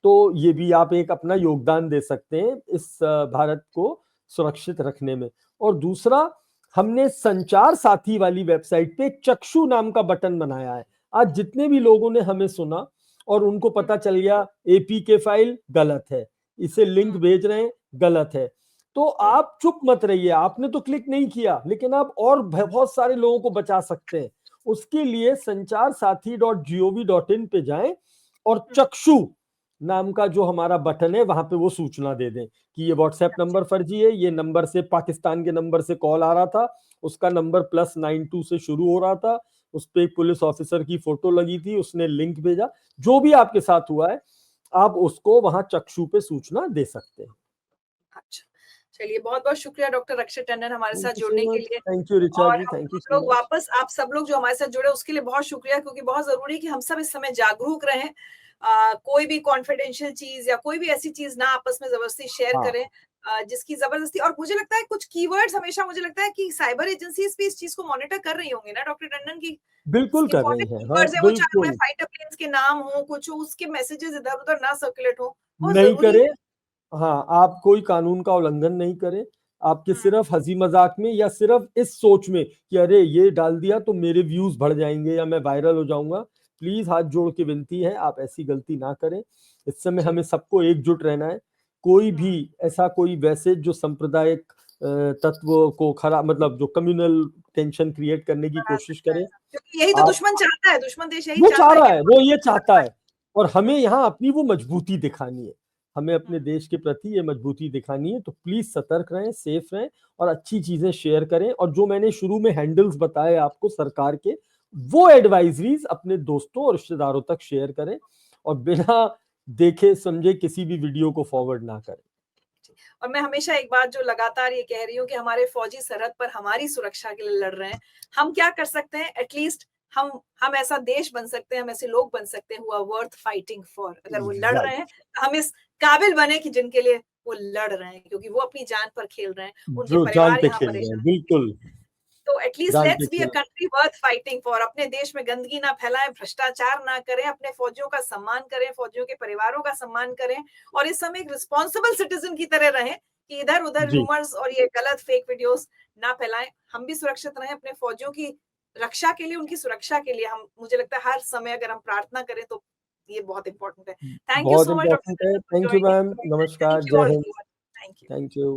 तो ये भी आप एक अपना योगदान दे सकते हैं इस भारत को सुरक्षित रखने में। और दूसरा, हमने संचार साथी वाली वेबसाइट पे एक चक्षु नाम का बटन बनाया है। आज जितने भी लोगों ने हमें सुना और उनको पता चल गया APK फाइल गलत है, इसे लिंक भेज रहे हैं गलत है, तो आप चुप मत रहिए। आपने तो क्लिक नहीं किया, लेकिन आप और बहुत सारे लोगों को बचा सकते हैं। उसके लिए sancharsathy.gov.in पे जाएं और चक्षु नाम का जो हमारा बटन है वहां पे वो सूचना दे दें कि ये व्हाट्सएप नंबर फर्जी है, ये नंबर से, पाकिस्तान के नंबर से कॉल आ रहा था उसका नंबर +92 से शुरू हो रहा था, उस पे एक पुलिस ऑफिसर की फोटो लगी थी, उसने लिंक भेजा। जो भी आपके साथ हुआ है, आप उसको वहां चक्षु पे सूचना दे सकते हैं। अच्छा, चलिए बहुत बहुत शुक्रिया डॉक्टर रक्षित टंडन हमारे थैंक साथ यू जुड़ने सो के मच। लिए। थैंक यू ऋचा और जी, हम थैंक यू सब सो लोग मच। वापस, आप सब लोग जो हमारे साथ जुड़े उसके लिए बहुत शुक्रिया, क्योंकि बहुत जरूरी है कि हम सब इस समय जागरूक रहें। कोई भी कॉन्फिडेंशियल चीज या कोई भी ऐसी चीज ना आपस में जबरदस्ती शेयर हाँ, करें, जिसकी जबरदस्ती। और मुझे लगता है कुछ कीवर्ड्स हमेशा, मुझे लगता है कि साइबर एजेंसीज भी इस चीज को मॉनिटर कर रही होंगी ना डॉक्टर टंडन की। बिल्कुल कर रही इंपॉर्टेंट हैं। हाँ, कीवर्ड्स है वो, चाहे वो बिल्कुल। फाइटर प्लेन्स के नाम हो, कुछ हो, उसके मैसेजेस इधर उधर ना सर्कुलेट हो, बहुत नहीं जरूरी करे। है। हाँ, आप कोई कानून का उल्लंघन नहीं करें। आपके हम्म, सिर्फ हंसी मजाक में या सिर्फ इस सोच में कि अरे ये डाल दिया तो मेरे व्यूज बढ़ जाएंगे या मैं वायरल हो जाऊंगा, प्लीज हाथ जोड़ के विनती है, आप ऐसी गलती ना करें। इस समय जी, हमें सबको एकजुट रहना है। कोई भी हम्म, ऐसा कोई वैसे जो सांप्रदायिक तत्व को खराब, मतलब जो कम्युनल टेंशन क्रिएट करने की बना कोशिश सकता है, करे, क्योंकि यही तो आप, दुश्मन चाहता है, दुश्मन देश यही वो चाह चाहता है रहा कि है, वो ये चाहता है। और हमें यहाँ अपनी वो मजबूती दिखानी है। हमें अपने हम्म, देश के प्रति ये मजबूती दिखानी है। तो प्लीज सतर्क रहें, सेफ रहें और अच्छी चीजें शेयर करें। और जो मैंने शुरू में हैंडल्स बताए आपको सरकार के, वो एडवाइजरीज अपने दोस्तों और रिश्तेदारों तक शेयर करें और बिना देखे समझे किसी भी वीडियो को फॉरवर्ड ना करें। और मैं हमेशा एक बात जो लगातार ये कह रही हूँ कि हमारे फौजी सरहद पर हमारी सुरक्षा के लिए लड़ रहे हैं। हम क्या कर सकते हैं? एटलीस्ट हम ऐसा देश बन सकते हैं, हम ऐसे लोग बन सकते हैं, who are worth fighting for. अगर वो लड़ रहे हैं राइट। तो हम इस काबिल बने कि जिनके लिए वो लड़ रहे हैं, क्योंकि वो अपनी जान पर खेल रहे हैं, उनके जो जान परिवार पे यहाँ खेल रहे हैं, परेशान। बिल्कुल। तो एटलीस्ट जान पे लेट्स बी अ खेल रहे कंट्री वर्थ फाइटिंग फॉर। अपने देश में गंदगी ना फैलाएं, भ्रष्टाचार ना करें, अपने फौजियों का सम्मान करें, फौजियों के परिवारों का सम्मान करें, और इस समय एक रिस्पॉन्सिबल सिटीजन की तरह रहें कि इधर उधर हैं। जी, रूमर्स और ये गलत फेक वीडियोस ना फैलाएं। हम भी सुरक्षित रहें, अपने फौजियों की रक्षा के लिए, उनकी सुरक्षा के लिए हम, मुझे लगता है हर समय अगर हम प्रार्थना करें तो ये बहुत इंपॉर्टेंट है। थैंक यू बहुत सो मच इम्पोर्टेंट है। Doctor thank you joining. Ma'am, नमस्कार, थैंक यू जय all. Hind. Thank you. Thank you.